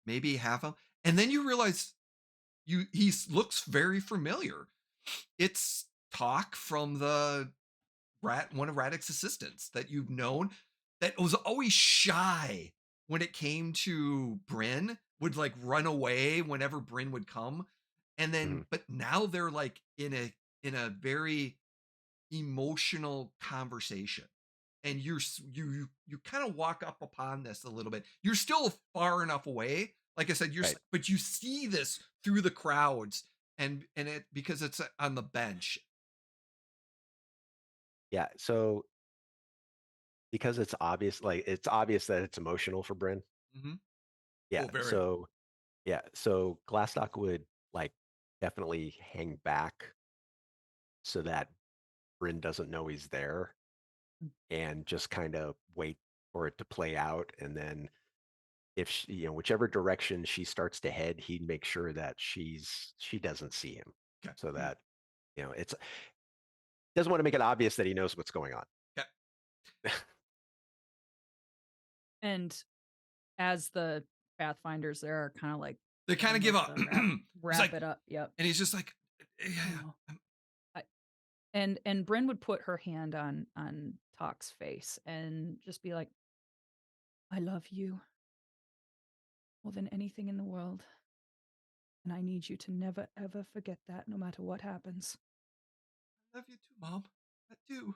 maybe half a, and then you realize he looks very familiar. It's Talk from the one of Radek's assistants that you've known that was always shy when it came to Brynn, would like run away whenever Brynn would come. And then but now they're like in a very emotional conversation. And you kind of walk up upon this a little bit. You're still far enough away. Like I said, Right. but you see this through the crowds and it because it's on the bench. Yeah. So because it's obvious, like it's obvious that it's emotional for Bryn. Mhm. Yeah. Oh, very. So Glassdock would like definitely hang back so that Bryn doesn't know he's there and just kind of wait for it to play out. And then if she, whichever direction she starts to head, he'd make sure that she doesn't see him. Okay. So that, it's doesn't want to make it obvious that he knows what's going on. Okay. and as the Pathfinders there are kind of like They kind of give up. wrap He's like, it up. Yep. and he's just like, Yeah. Oh. And Brynn would put her hand on Talk's face and just be like, I love you more than anything in the world. And I need you to never, ever forget that, no matter what happens. I love you too, Mom. I do.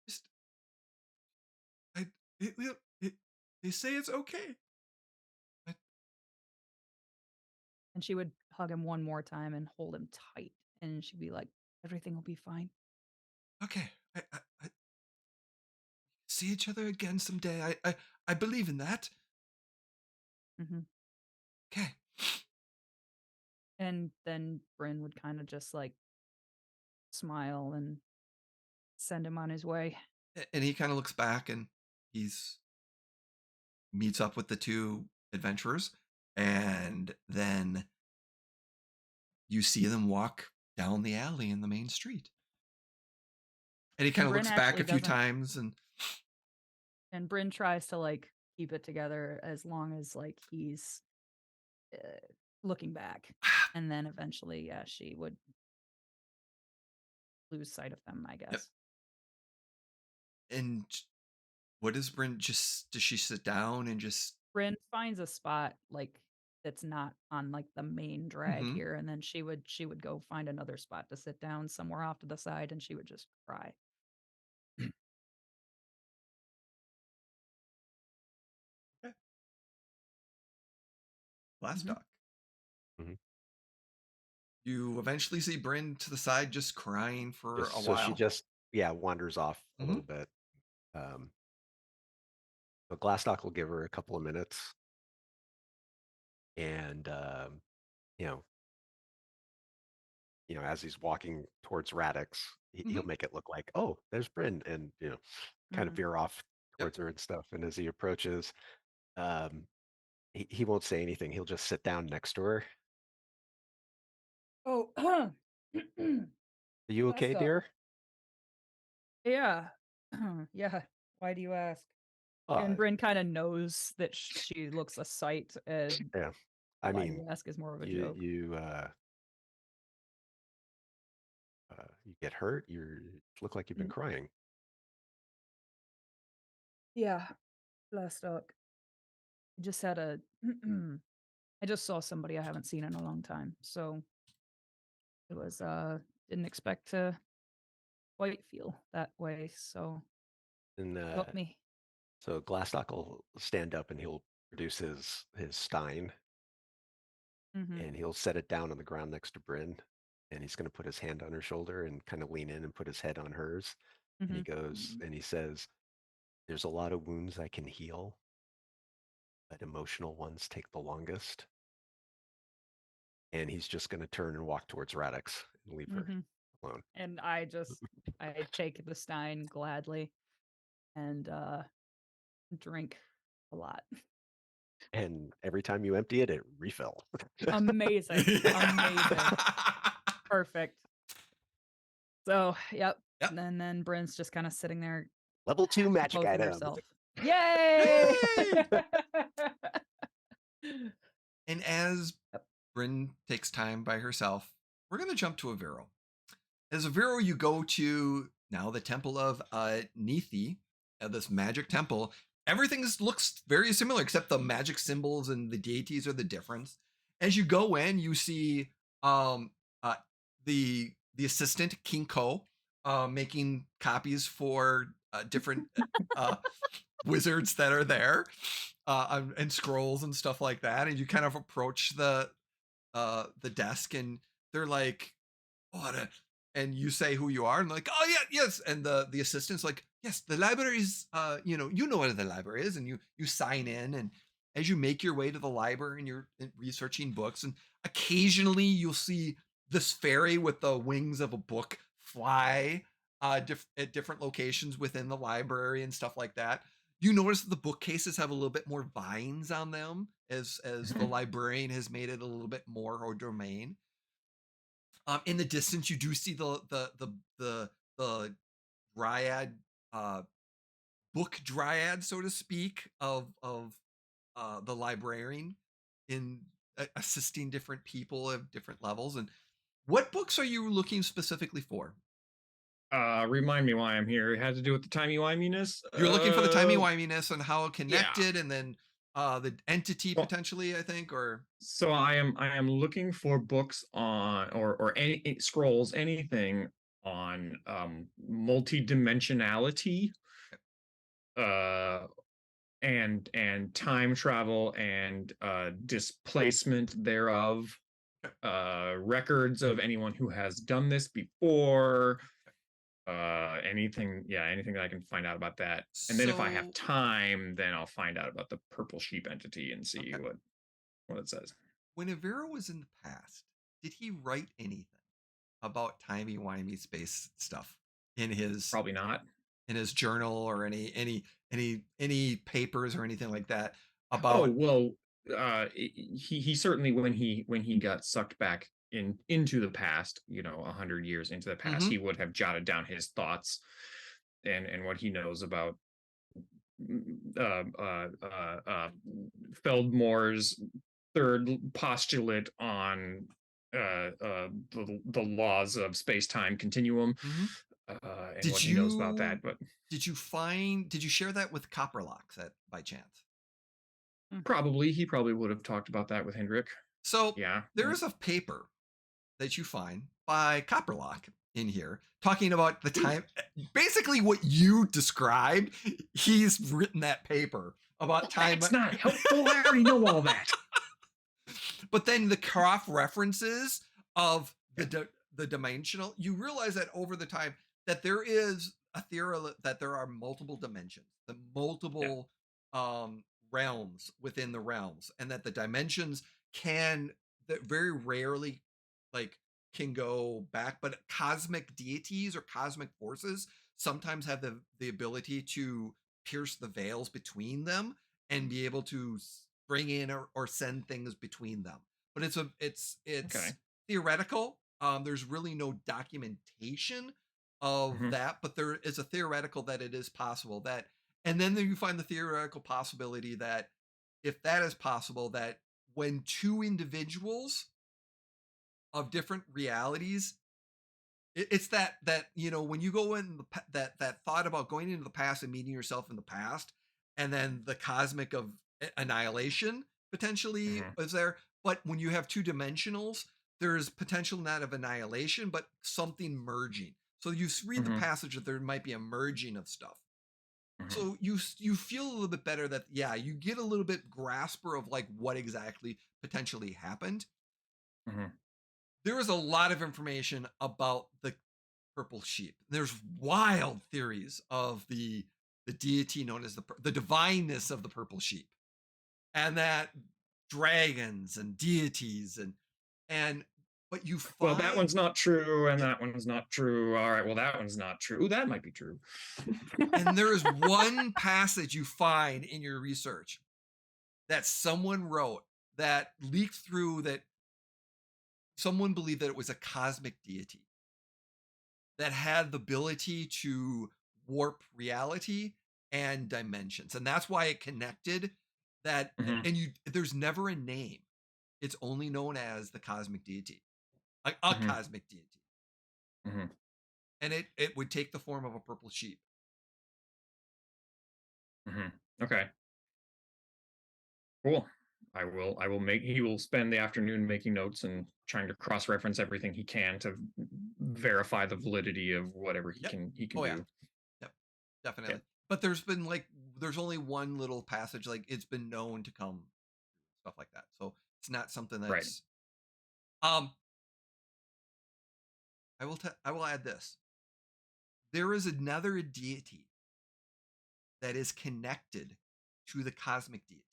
Just, I, it, it, they say it's okay. And she would hug him one more time and hold him tight. And she'd be like, everything will be fine. Okay. I see each other again someday. I believe in that. Mm-hmm. Okay. And then Brynn would kind of just like smile and send him on his way. And he kind of looks back and he's meets up with the two adventurers, and then you see them walk down the alley in the main street. And he kind of Brynn looks back actually a few doesn't, times and Brynn tries to like keep it together as long as like he's looking back. And then eventually, yeah, she would lose sight of them, I Yep. guess. And what does Bryn does she sit down and just Brynn finds a spot like that's not on like the main drag Mhm. here, and then she would go find another spot to sit down somewhere off to the side, and she would just cry. Okay. Mhm. Glastoc. Mhm. You eventually see Bryn to the side just crying for a So she while. just wanders off a Mhm. little bit. But Glastock will give her a couple of minutes, and you know, as he's walking towards Radix, he'll Mhm. make it look like, oh, there's Bryn, and kind of Mhm. veer off Yep. towards her and stuff. And as he approaches, um, he won't say anything. He'll just sit down next to her. Oh, Are you okay, Glastoc. dear? Yeah. Yeah. Why do you ask? And Bryn kind of knows that she looks a sight, and Yeah. I why mean, you ask is more of a you joke. you get hurt. You look like you've been Mm. crying. Yeah, Glastoc. I just had a I just saw somebody I haven't seen in a long time. So it was didn't expect to quite feel that way. So And help me. so Glastock will stand up and he'll produce his stein, Mm-hmm. and he'll set it down on the ground next to Bryn, and he's going to put his hand on her shoulder and kind of lean in and put his head on hers. And he Mm-hmm. goes and he says, "There's a lot of wounds I can heal, but emotional ones take the longest." And he's just going to turn and walk towards Radix and leave her Mm-hmm. alone. And I take the Stein gladly and drink a lot. And every time you empty it, it refill. Amazing. Amazing. Perfect. So yep. Yep. And then Bryn's just kind of sitting there Level 2 magic composing item. herself. Yay! Yay! And as Yep. Bryn takes time by herself, we're going to jump to Aviro. As Aviro, you go to now the Temple of Nethi, this magic temple. Everything looks very similar, except the magic symbols and the deities are the difference. As you go in, you see um, uh, the assistant King Ko making copies for different wizards that are there, and scrolls and stuff like that. And you kind of approach the desk, and they're like, "What?" And you say who you are, and like, "Oh yeah, yes." And the assistant's like, "Yes, the library's you know what the library is," and you sign in. And as you make your way to the library and you're researching books, and occasionally you'll see this fairy with the wings of a book fly at different locations within the library and stuff like that. You notice that the bookcases have a little bit more vines on them, as the librarian has made it a little bit more her domain. In the distance, you do see the dryad, uh, book dryad, so to speak, of the librarian in assisting different people of different levels. And What books are you looking specifically for? Remind me why I'm here. It had to do with the timey-wiminess. You're looking for the timey-wiminess and how it Yeah. connected, and then the entity Well, potentially, I think, or so I am looking for books on or any scrolls, anything on multidimensionality, uh and time travel and displacement thereof, records of anyone who has done this before, anything that I can find out about that. And then if I have so. time, then I'll find out about the purple sheep entity and see Okay. what it says. When Aviro was in the past, did he write anything about timey-wimey space stuff in his Probably not. journal, or any papers or anything like that Oh about? well, he certainly, when he got sucked back into the past, 100 years into the past, Mhm. he would have jotted down his thoughts and what he knows about Feldmore's third postulate on the laws of space-time continuum, Mhm. and what Did he knows about that. you But did you share that with Copperlocks by chance? Hmm. he probably would have talked about that with Hendrik. So Yeah. there is a paper that you find by Copperlock in here talking about the time, basically what you described. He's written that paper about time. That's not helpful. I already know all that. But then the cross references of Yeah. the dimensional, you realize that over the time that there is a theory that there are multiple dimensions, the Yeah. multiple realms within the realms, and that the dimensions can, that very rarely, like, can go back, but cosmic deities or cosmic forces sometimes have the ability to pierce the veils between them and be able to bring in or send things between them. But it's Okay. theoretical. There's really no documentation of Hmm. that, but there is a theoretical that it is possible that, and then you find the theoretical possibility that if that is possible, that when two individuals of different realities, it's that when you go in that thought about going into the past and meeting yourself in the past, and then the cosmic of annihilation potentially Hmm. is there. But when you have two dimensionals, there's potential not of annihilation, but something merging. So you read the Hmm. passage that there might be a merging of stuff. Hmm. So you feel a little bit better that, yeah, you get a little bit grasper of like what exactly potentially happened. Hmm. There is a lot of information about the purple sheep. There's wild theories of the deity known as the divineness of the purple sheep, and that dragons and deities and but you Well, that find, one's not true, and yeah, that one's not true. All right. Well, that one's not true. Ooh, that might be true. and there is one passage you find in your research that someone wrote that leaked through, that someone believed that it was a cosmic deity that had the ability to warp reality and dimensions, and that's why it connected that. Hmm. And there's never a name, it's only known as the cosmic deity, like a Hmm. cosmic deity, Hmm. and it would take the form of a purple sheep. Hmm. Okay. Cool. I will make he will spend the afternoon making notes and trying to cross-reference everything he can to verify the validity of whatever he Yep. can Oh yeah. do. Yep. Yeah. Definitely. But there's only one little passage, like it's been known to come, stuff like that, so it's not something Right. that's I will add this. There is another deity that is connected to the cosmic deity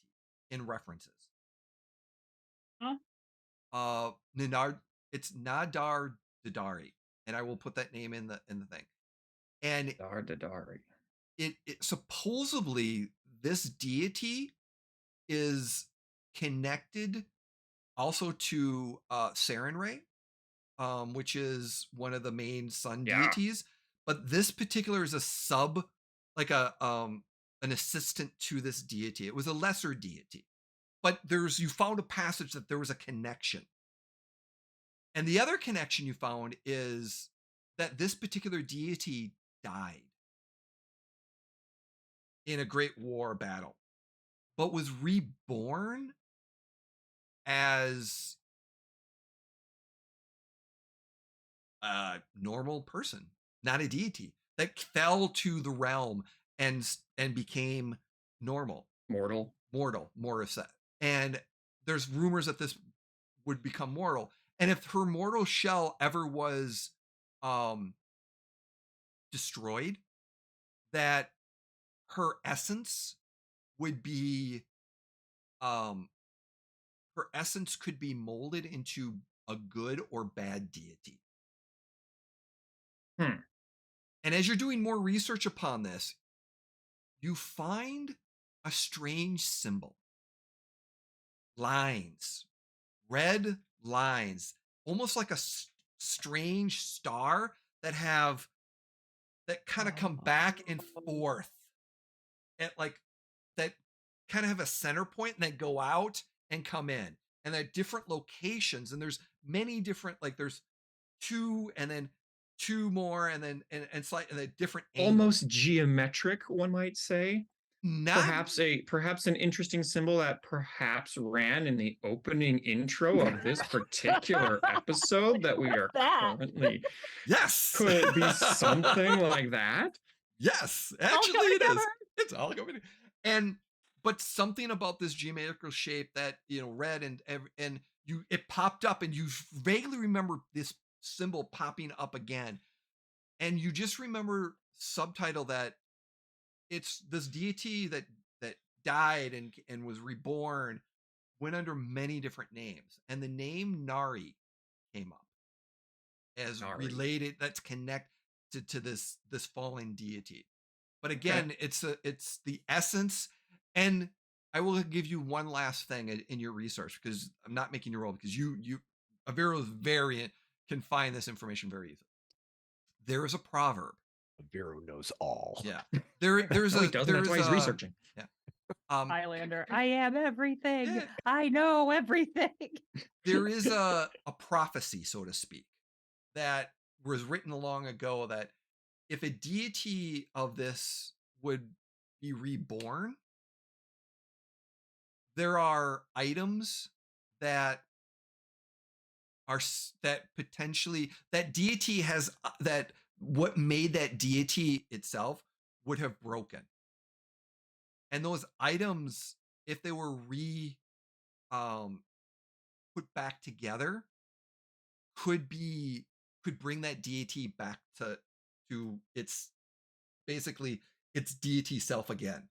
in references. Huh? Ninard, it's Nadar Dadari, and I will put that name in the thing. And Dar Dadari. it supposedly, this deity is connected also to Sarenrae, which is one of the main sun Yeah. deities. But this particular is a sub, like a an assistant to this deity. It was a lesser deity, but you found a passage that there was a connection. And the other connection you found is that this particular deity died in a great war battle, but was reborn as a normal person, not a deity, that fell to the realm and became normal, Mortal. more of that. And there's rumors that this would become mortal. And if her mortal shell ever was destroyed, that her essence would be her essence could be molded into a good or bad deity. And as you're doing more research upon this, you find a strange symbol. Lines, red lines, almost like a strange star that kind of come back and forth at like that kind of have a center point and then go out and come in, and at different locations. And there's many different, like there's two and then two more and then and slightly different angles. Almost geometric, one might say. Perhaps an interesting symbol that perhaps ran in the opening intro of this particular episode that we are currently. Yes. Could it be something like that? Yes, actually it is. It's all coming. But something about this geometrical shape that, red and it popped up, and you vaguely remember this symbol popping up again, and you just remember subtitle that it's this deity that died and was reborn, went under many different names, and the name Nari came up as related, that's connected to this fallen deity. But again, it's the essence. And I will give you one last thing in your research, because I'm not making you roll, because Aviro's variant can find this information very easily. There is a proverb. Aviro knows all. Yeah. There's no, he doesn't. That's why he's researching. Yeah. Highlander, I am everything. Yeah. I know everything. There is a prophecy, so to speak, that was written long ago, that if a deity of this would be reborn, there are items that potentially that deity has, that what made that deity itself would have broken. And those items, if they were put back together, could bring that deity back to its deity self again.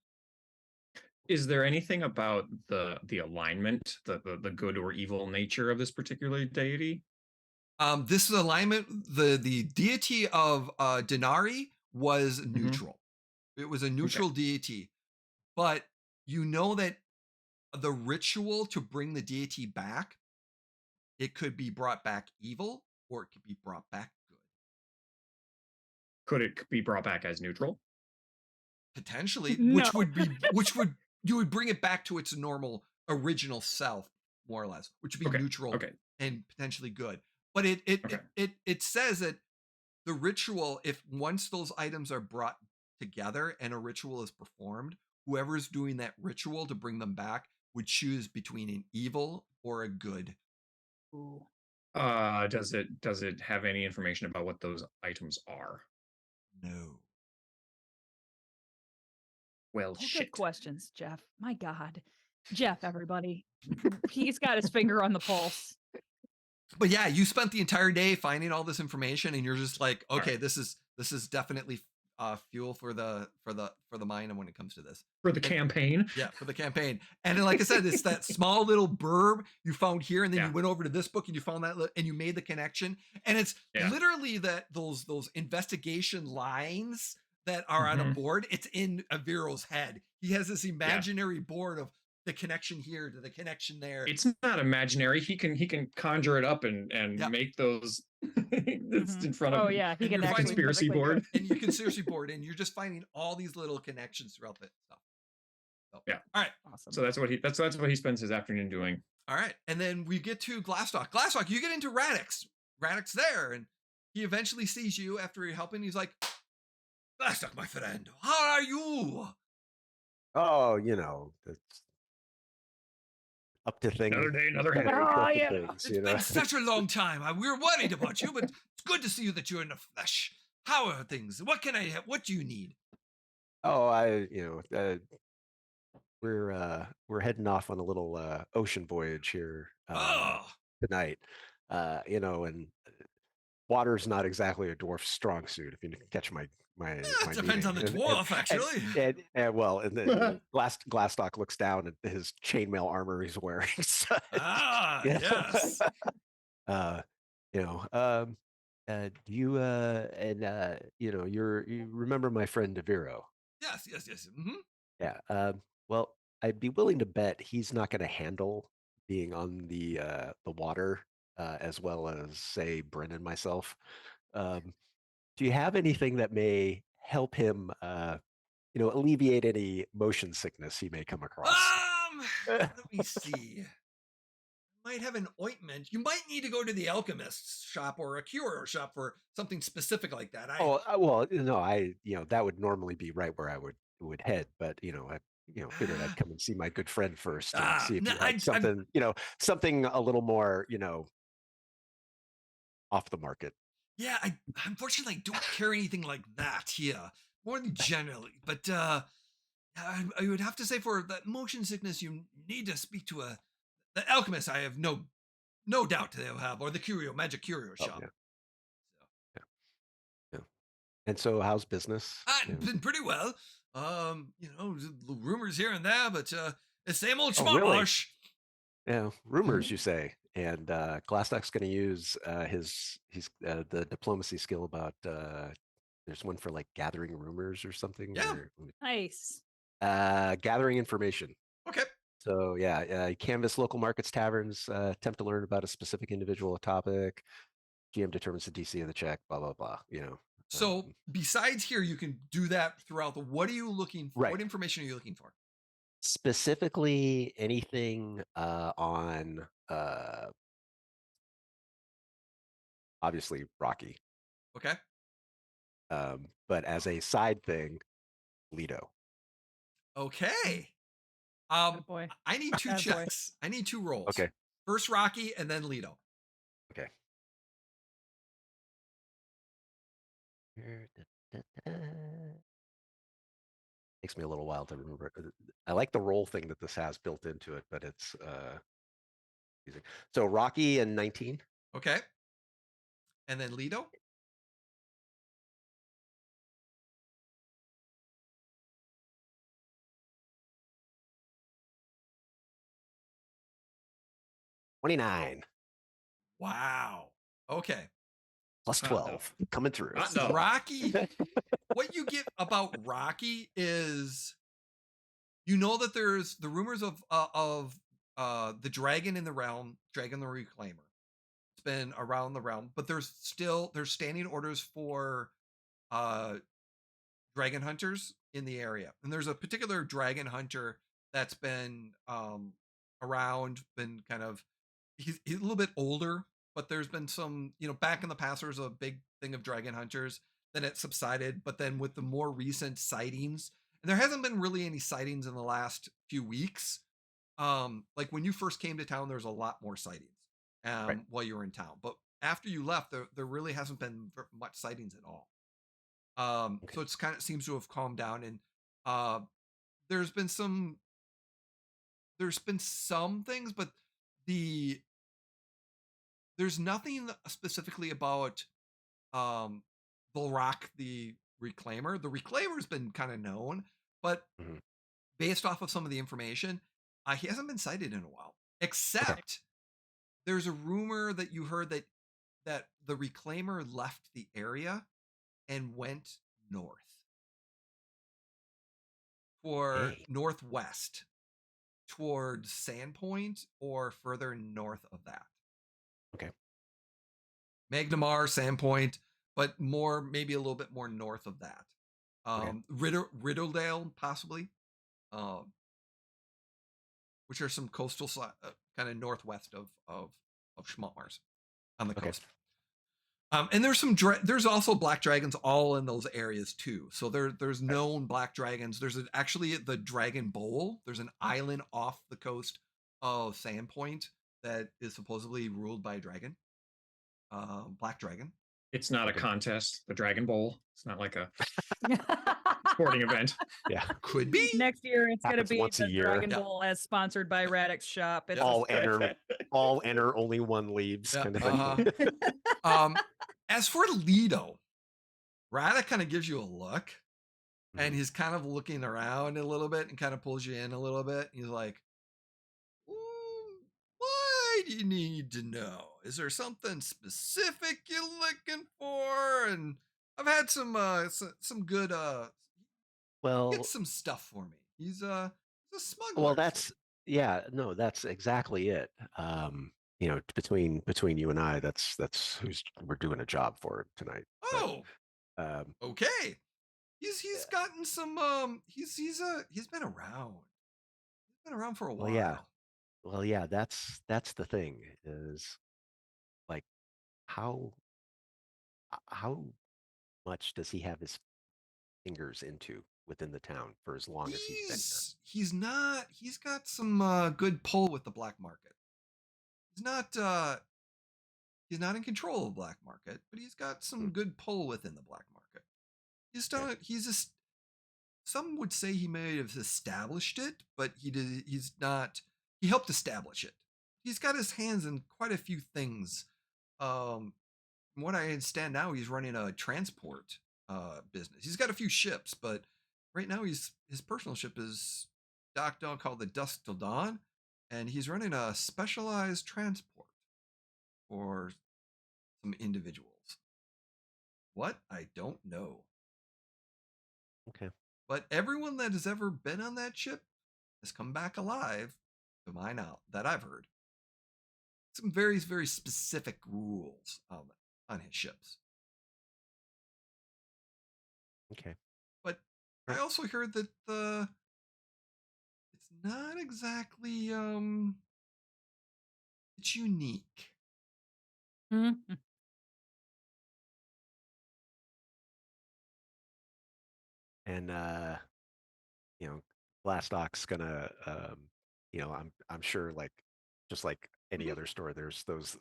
Is there anything about the alignment, the good or evil nature of this particular deity? This is alignment. The deity of Denari was neutral. It was a neutral deity, but you know that the ritual to bring the deity back, it could be brought back evil, or it could be brought back good. Could it be brought back as neutral? Potentially, No. you would bring it back to its normal original self, more or less, which would be neutral and potentially good. But it says that the ritual, if once those items are brought together and a ritual is performed, whoever's doing that ritual to bring them back would choose between an evil or a good. Ooh. Does it have any information about what those items are? No. Well, Good questions, Jeff. My God. Jeff, everybody. He's got his finger on the pulse. But yeah, you spent the entire day finding all this information, and you're just like, okay, this is definitely fuel for the mind, and when it comes to this, for the campaign. Yeah, for the campaign. And then, like I said, it's that small little burb you found here, and then you went over to this book and you found that, and you made the connection. And it's literally that those investigation lines that are on a board. It's in Aviro's head. He has this imaginary board of the connection here to the connection there. It's not imaginary. He can conjure it up and make those it's in front of him. Oh yeah, he can actually conspiracy board. And you conspiracy board, and you're just finding all these little connections throughout the stuff. Yeah. All right. Awesome. So that's what he spends his afternoon doing. All right. And then we get to Glastoc. Glastoc, you get into Radix. Radix there, and he eventually sees you after you're helping. He's like, Glastoc, my friend, how are you? Oh, you know, it's up to things. Another day, another gotta day. make Oh, up to yeah. things, It's you know? been such a long time. We were worried about you, but it's good to see you that you're in the flesh. How are things? What can I have? What do you need? Oh, we're heading off on a little ocean voyage here Oh, tonight. And water's not exactly a dwarf's strong suit, if you catch my it depends on the meaning. dwarf, actually. And then Glastoc looks down at his chainmail armor he's wearing. So, yeah. Yes. Do you you remember my friend Aviro? Yes. Mm-hmm. Yeah. Well, I'd be willing to bet he's not going to handle being on the water as well as say Brynn and myself. Do you have anything that may help him, alleviate any motion sickness he may come across? Let me see. Might have an ointment. You might need to go to the alchemist's shop or a cure shop for something specific like that. That would normally be right where I would head, but I figured I'd come and see my good friend first and see if no, you had something, something a little more, off the market. Yeah, I unfortunately don't carry anything like that here. More than generally, but I would have to say for that motion sickness, you need to speak to the alchemist. I have no doubt they'll have, or the magic curio shop. Yeah. And so, how's business? Been pretty well. Rumors here and there, but the same old Oh, really? schmosh. Yeah, rumors, you say. And Glastoc's going to use the diplomacy skill about there's one for like gathering rumors or something. Yeah. Nice. Gathering information. Okay. So yeah, canvas local markets, taverns, attempt to learn about a specific individual topic. GM determines the DC of the check. Blah blah blah. So besides here, you can do that throughout the. What are you looking for? Right. What information are you looking for? Specifically, anything on obviously Rocky. Okay. But as a side thing, Lido. Okay. Good boy. I need two Bad boy. checks. I need two rolls. Okay. First Rocky and then Lido. Okay. Takes me a little while to remember. I like the roll thing that this has built into it, but it's easy. So Rocky and 19. Okay. And then Lido. $29. Wow. Okay. Plus 12 coming through. No. Rocky. What you get about Rocky is, that there's the rumors of the dragon in the realm, Dragon the Reclaimer. It's been around the realm, but there's standing orders for dragon hunters in the area, and there's a particular dragon hunter that's been around, been kind of he's a little bit older, but there's been some, back in the past there was a big thing of dragon hunters, then it subsided, but then with the more recent sightings, and there hasn't been really any sightings in the last few weeks. Like when you first came to town, there's a lot more sightings Right. while you were in town, but after you left, there really hasn't been much sightings at all. Okay. So it's kind of seems to have calmed down, and there's been some things, but there's nothing specifically about Volrak the Reclaimer. The Reclaimer's been kind of known, but Mhm. based off of some of the information, he hasn't been sighted in a while. Except there's a rumor that you heard that the Reclaimer left the area and went north for Hey. northwest towards Sandpoint or further north of that. Okay. Magnamar, Sandpoint, but maybe a little bit more north of that. Okay. Riddledale, possibly. which are some coastal kind of northwest of Schmaltmars on the Okay. coast. And there's there's also black dragons all in those areas too. So there's known black dragons. There's actually the Dragon Bowl. There's an island off the coast of Sandpoint that is supposedly ruled by a dragon, black dragon. It's not a Okay. contest, the Dragon Bowl. It's not like a sporting event. Yeah. Could be. Next year, it's going to Happens be once a the year. Dragon Yeah. Bowl as sponsored by Radix Shop. It's All enter, only one leaves. Yeah, Kind of thing. As for Lido, Rada kind of gives you a look, and Mhm. he's kind of looking around a little bit and kind of pulls you in a little bit. He's like, why do you need to know? Is there something specific you're looking for? And I've had some good Well, get some stuff for me. He's a smuggler. well, that's exactly it. Between you and I, that's who's we're doing a job for tonight. Oh, But, okay. He's gotten some he's been around. He's been around for a while. well, yeah, that's the thing is like how much does he have his fingers into within the town for as long as he's been here? He's got some good pull with the black market. He's not in control of the black market, but he's got some good pull within the black market. Some would say he may have established it, but he's not. He helped establish it. He's got his hands in quite a few things. From what I understand now, he's running a transport business. He's got a few ships, but right now his personal ship is docked on called the Dusk Till Dawn, and he's running a specialized transport for some individuals. What? I don't know. Okay. But everyone that has ever been on that ship has come back alive, to my knowledge, that I've heard. Some very, very specific rules on his ships. Okay. But I also heard that it's not exactly it's unique. Mhm. And Glastoc's gonna I'm sure like just like any Mhm. other store, there's those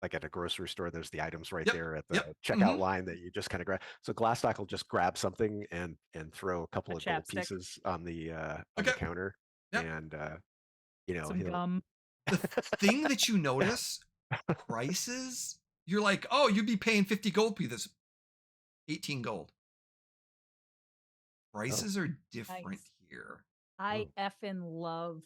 like at a grocery store, there's the items right Yep, there at the yep, checkout mhm. line that you just kind of grab. So Glastoc will just grab something and throw a couple A of gold chapstick. pieces on the Okay. counter, Yep. and Some he'll gum. The thing that you notice, prices, you're like, oh, you'd be paying 50 gold pieces. 18 gold. Prices are different Nice. here. I effing love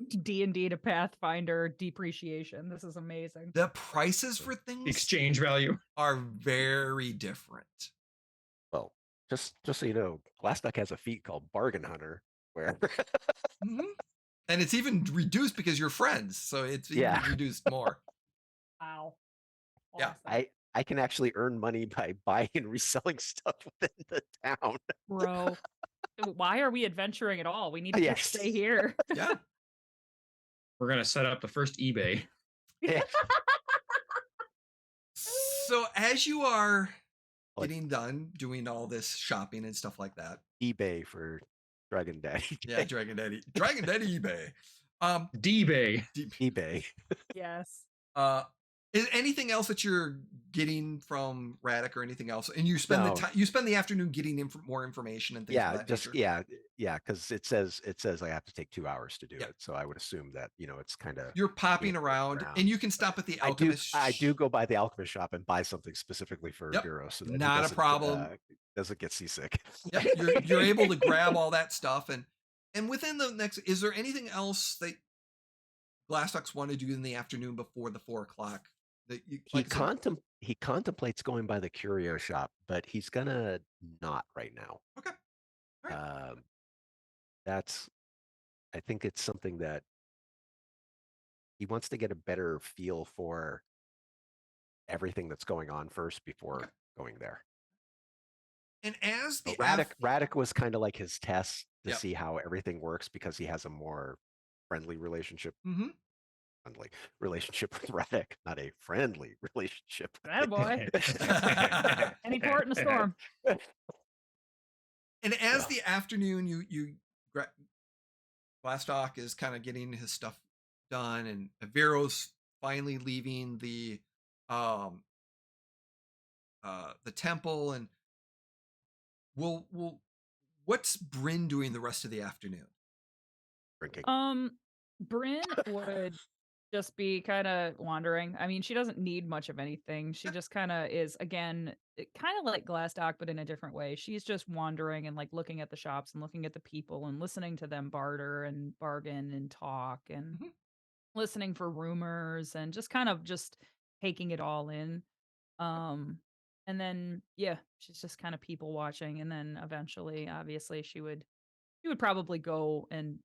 D&D to Pathfinder depreciation. This is amazing. The prices for The things exchange value. are very different. Well, just so you know, Glastoc has a feat called Bargain Hunter, where Mhm. And it's even reduced because you're friends, so it's even Yeah. reduced more. Wow. Yeah. Awesome. I can actually earn money by buying and reselling stuff within the town. Bro. Why are we adventuring at all? We need to Yes. just stay here. Yeah. We're gonna set up the first eBay. Yeah. So as you are Like- getting done doing all this shopping and stuff like that, eBay for Dragon Daddy. yeah, Dragon Daddy eBay. D-Bay. eBay. Yes. Is anything else that you're getting from Raddick or anything else? And you spend No. the time, you spend the afternoon getting more information and things Yeah, of that just nature. yeah, because it says I have to take 2 hours to do Yeah. it. So I would assume that it's kind of You're popping around, and you can stop at the alchemist. I do go by the alchemist shop and buy something specifically for Yep, Aviro so that he not a doesn't, problem. doesn't get seasick. Yep, you're able to grab all that stuff, and within the next, is there anything else that Glastocs want to do in the afternoon before the 4 o'clock? That you, like I said- He contemplates going by the curio shop, but he's gonna not right now. Okay. All right. I think it's something that he wants to get a better feel for everything that's going on first before Okay. going there. And as the Radek was kind of like his test to Yep. see how everything works because he has a more friendly relationship. Mm-hmm. Friendly relationship with Radek, not a friendly relationship. Attaboy. Any port in a storm. And as the afternoon, Glastoc is kind of getting his stuff done, and Aviro's finally leaving the temple, and we'll what's Brynn doing the rest of the afternoon? Drinking. Brynn would just be kind of wandering. I mean, she doesn't need much of anything. She just kind of is, again, kind of like Glastoc, but in a different way. She's just wandering and like looking at the shops and looking at the people and listening to them barter and bargain and talk and listening for rumors and just kind of just taking it all in. And then yeah, she's just kind of people watching, and then eventually, obviously, she would probably go and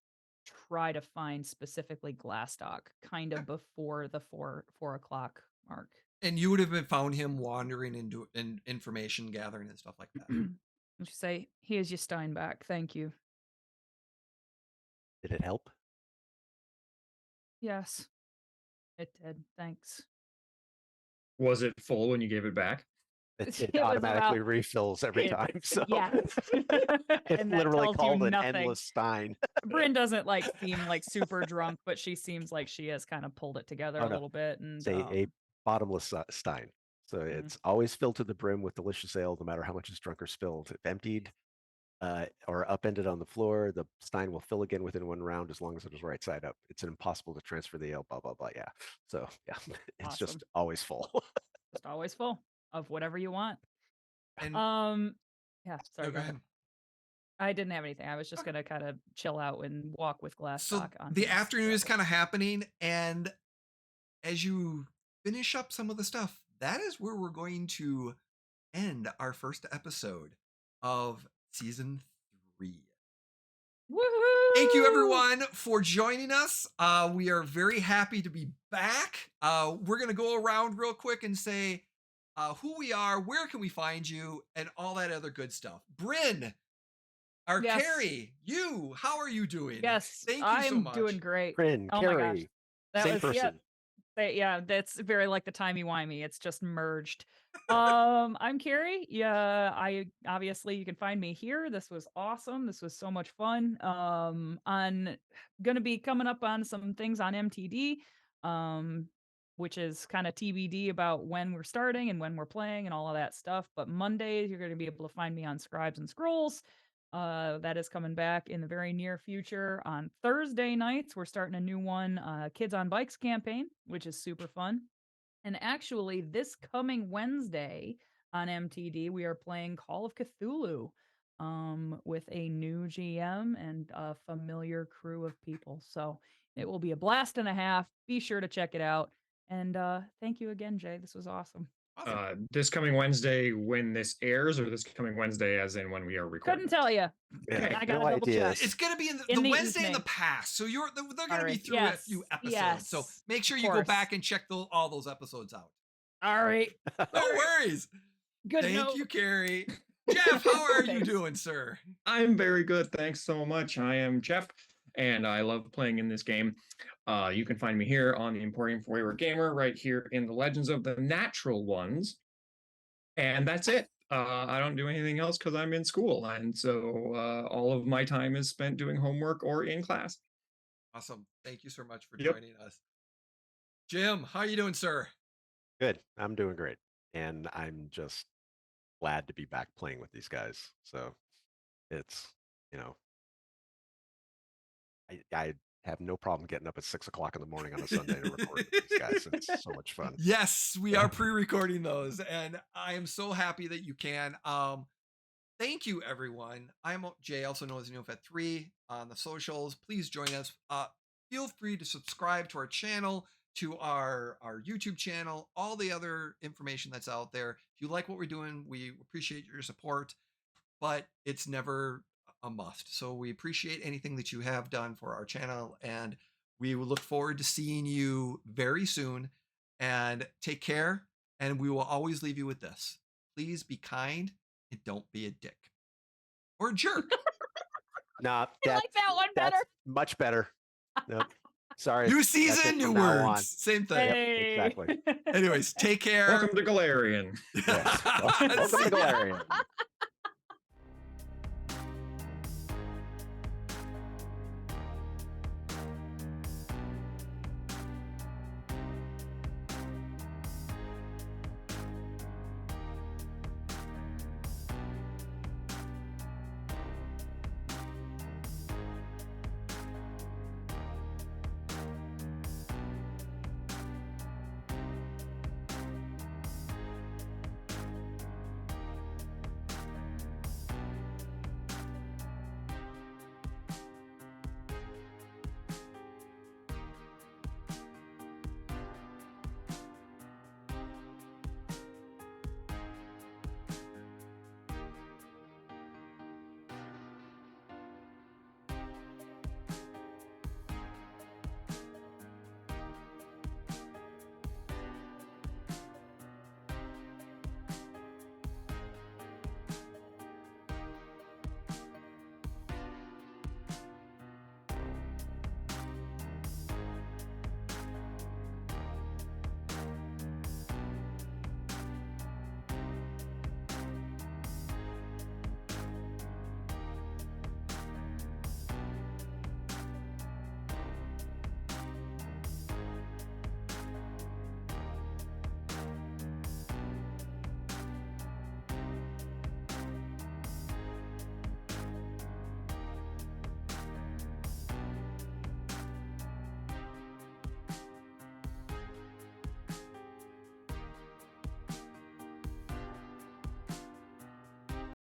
try to find specifically Glastoc kind of before the 4 o'clock mark. And you would have been found him wandering and information gathering and stuff like that. And she say, "Here's your stein back. Thank you." Did it help? Yes, it did. Thanks. Was it full when you gave it back? It It was automatically about- refills every time. So Yes. it's And that literally tells you called an nothing. endless stein. Brynn doesn't like seem like super drunk, but she seems like she has kind of pulled it together Oh, a no. little bit. And It's a bottomless stein. So it's always filled to the brim with delicious ale, no matter how much is drunk or spilled. If emptied or upended on the floor, the stein will fill again within 1 round as long as it is right side up. It's impossible to transfer the ale, blah, blah, blah. Yeah. So yeah, it's Awesome. just always full. just always full of whatever you want. And Yeah, sorry. no, go ahead. I didn't have anything. I was just gonna kind of chill out and walk with Glastoc. So on the his afternoon is travel. kind of happening, and as you finish up some of the stuff, that is where we're going to end our first episode of season 3. Woohoo! Thank you everyone for joining us. We are very happy to be back. We're going to go around real quick and say who we are, where can we find you, and all that other good stuff. Brynn, our Yes. Carrie, how are you doing? Yes, Thank you I'm so much. doing great. Brynn, Oh my gosh. Carrie, That same was person. yeah, that's very like the Timey Whimey. It's just merged. I'm Carrie. Yeah, obviously you can find me here. This was awesome. This was so much fun. On gonna be coming up on some things on MTD, which is kind of TBD about when we're starting and when we're playing and all of that stuff. But Mondays you're gonna be able to find me on Scribes and Scrolls. That is coming back in the very near future. On Thursday nights, we're starting a new one, Kids on Bikes campaign, which is super fun. And actually, this coming Wednesday on MTD, we are playing Call of Cthulhu with a new GM and a familiar crew of people. So it will be a blast and a half. Be sure to check it out. And thank you again, Jay. This was awesome. This coming Wednesday when this airs, or this coming Wednesday as in when we are recording? Couldn't tell you. Yeah, I got no to double idea. check. It's going to be in In the the Wednesday in the evening. past. So they're going to be Alright, through a few episodes. So yes, make sure of you go course. back and check all those episodes out. All right. No worries. Good Thank note. you, Carrie. Jeff, how are you Thanks. doing, sir? I'm very good. Thanks so much. I am Jeff, and I love playing in this game. You can find me here on the Emporium for Wayward Gamer, right here in the Legends of the Natural Ones. And that's it. I don't do anything else because I'm in school. And so all of my time is spent doing homework or in class. Awesome. Thank you so much for Yep. joining us. Jim, how are you doing, sir? Good. I'm doing great. And I'm just glad to be back playing with these guys. So it's, I have no problem getting up at 6 o'clock in the morning on a Sunday to record with these guys. It's so much fun. Yes, we are pre-recording those, and I am so happy that you can. Thank you, everyone. I'm Jay, also known as NeoFed3 on the socials. Please join us. Feel free to subscribe to our channel, to our YouTube channel, all the other information that's out there. If you like what we're doing, we appreciate your support, but it's never a must. So we appreciate anything that you have done for our channel, and we will look forward to seeing you very soon. And take care, and we will always leave you with this. Please be kind, and don't be a dick or a jerk. Nah, I like that one better. that's much better. Nope. Sorry. New that's it season, new from now on. words. Same thing. Hey. Exactly. Anyways, take care. Welcome to Golarion. Yes. Welcome to Golarion.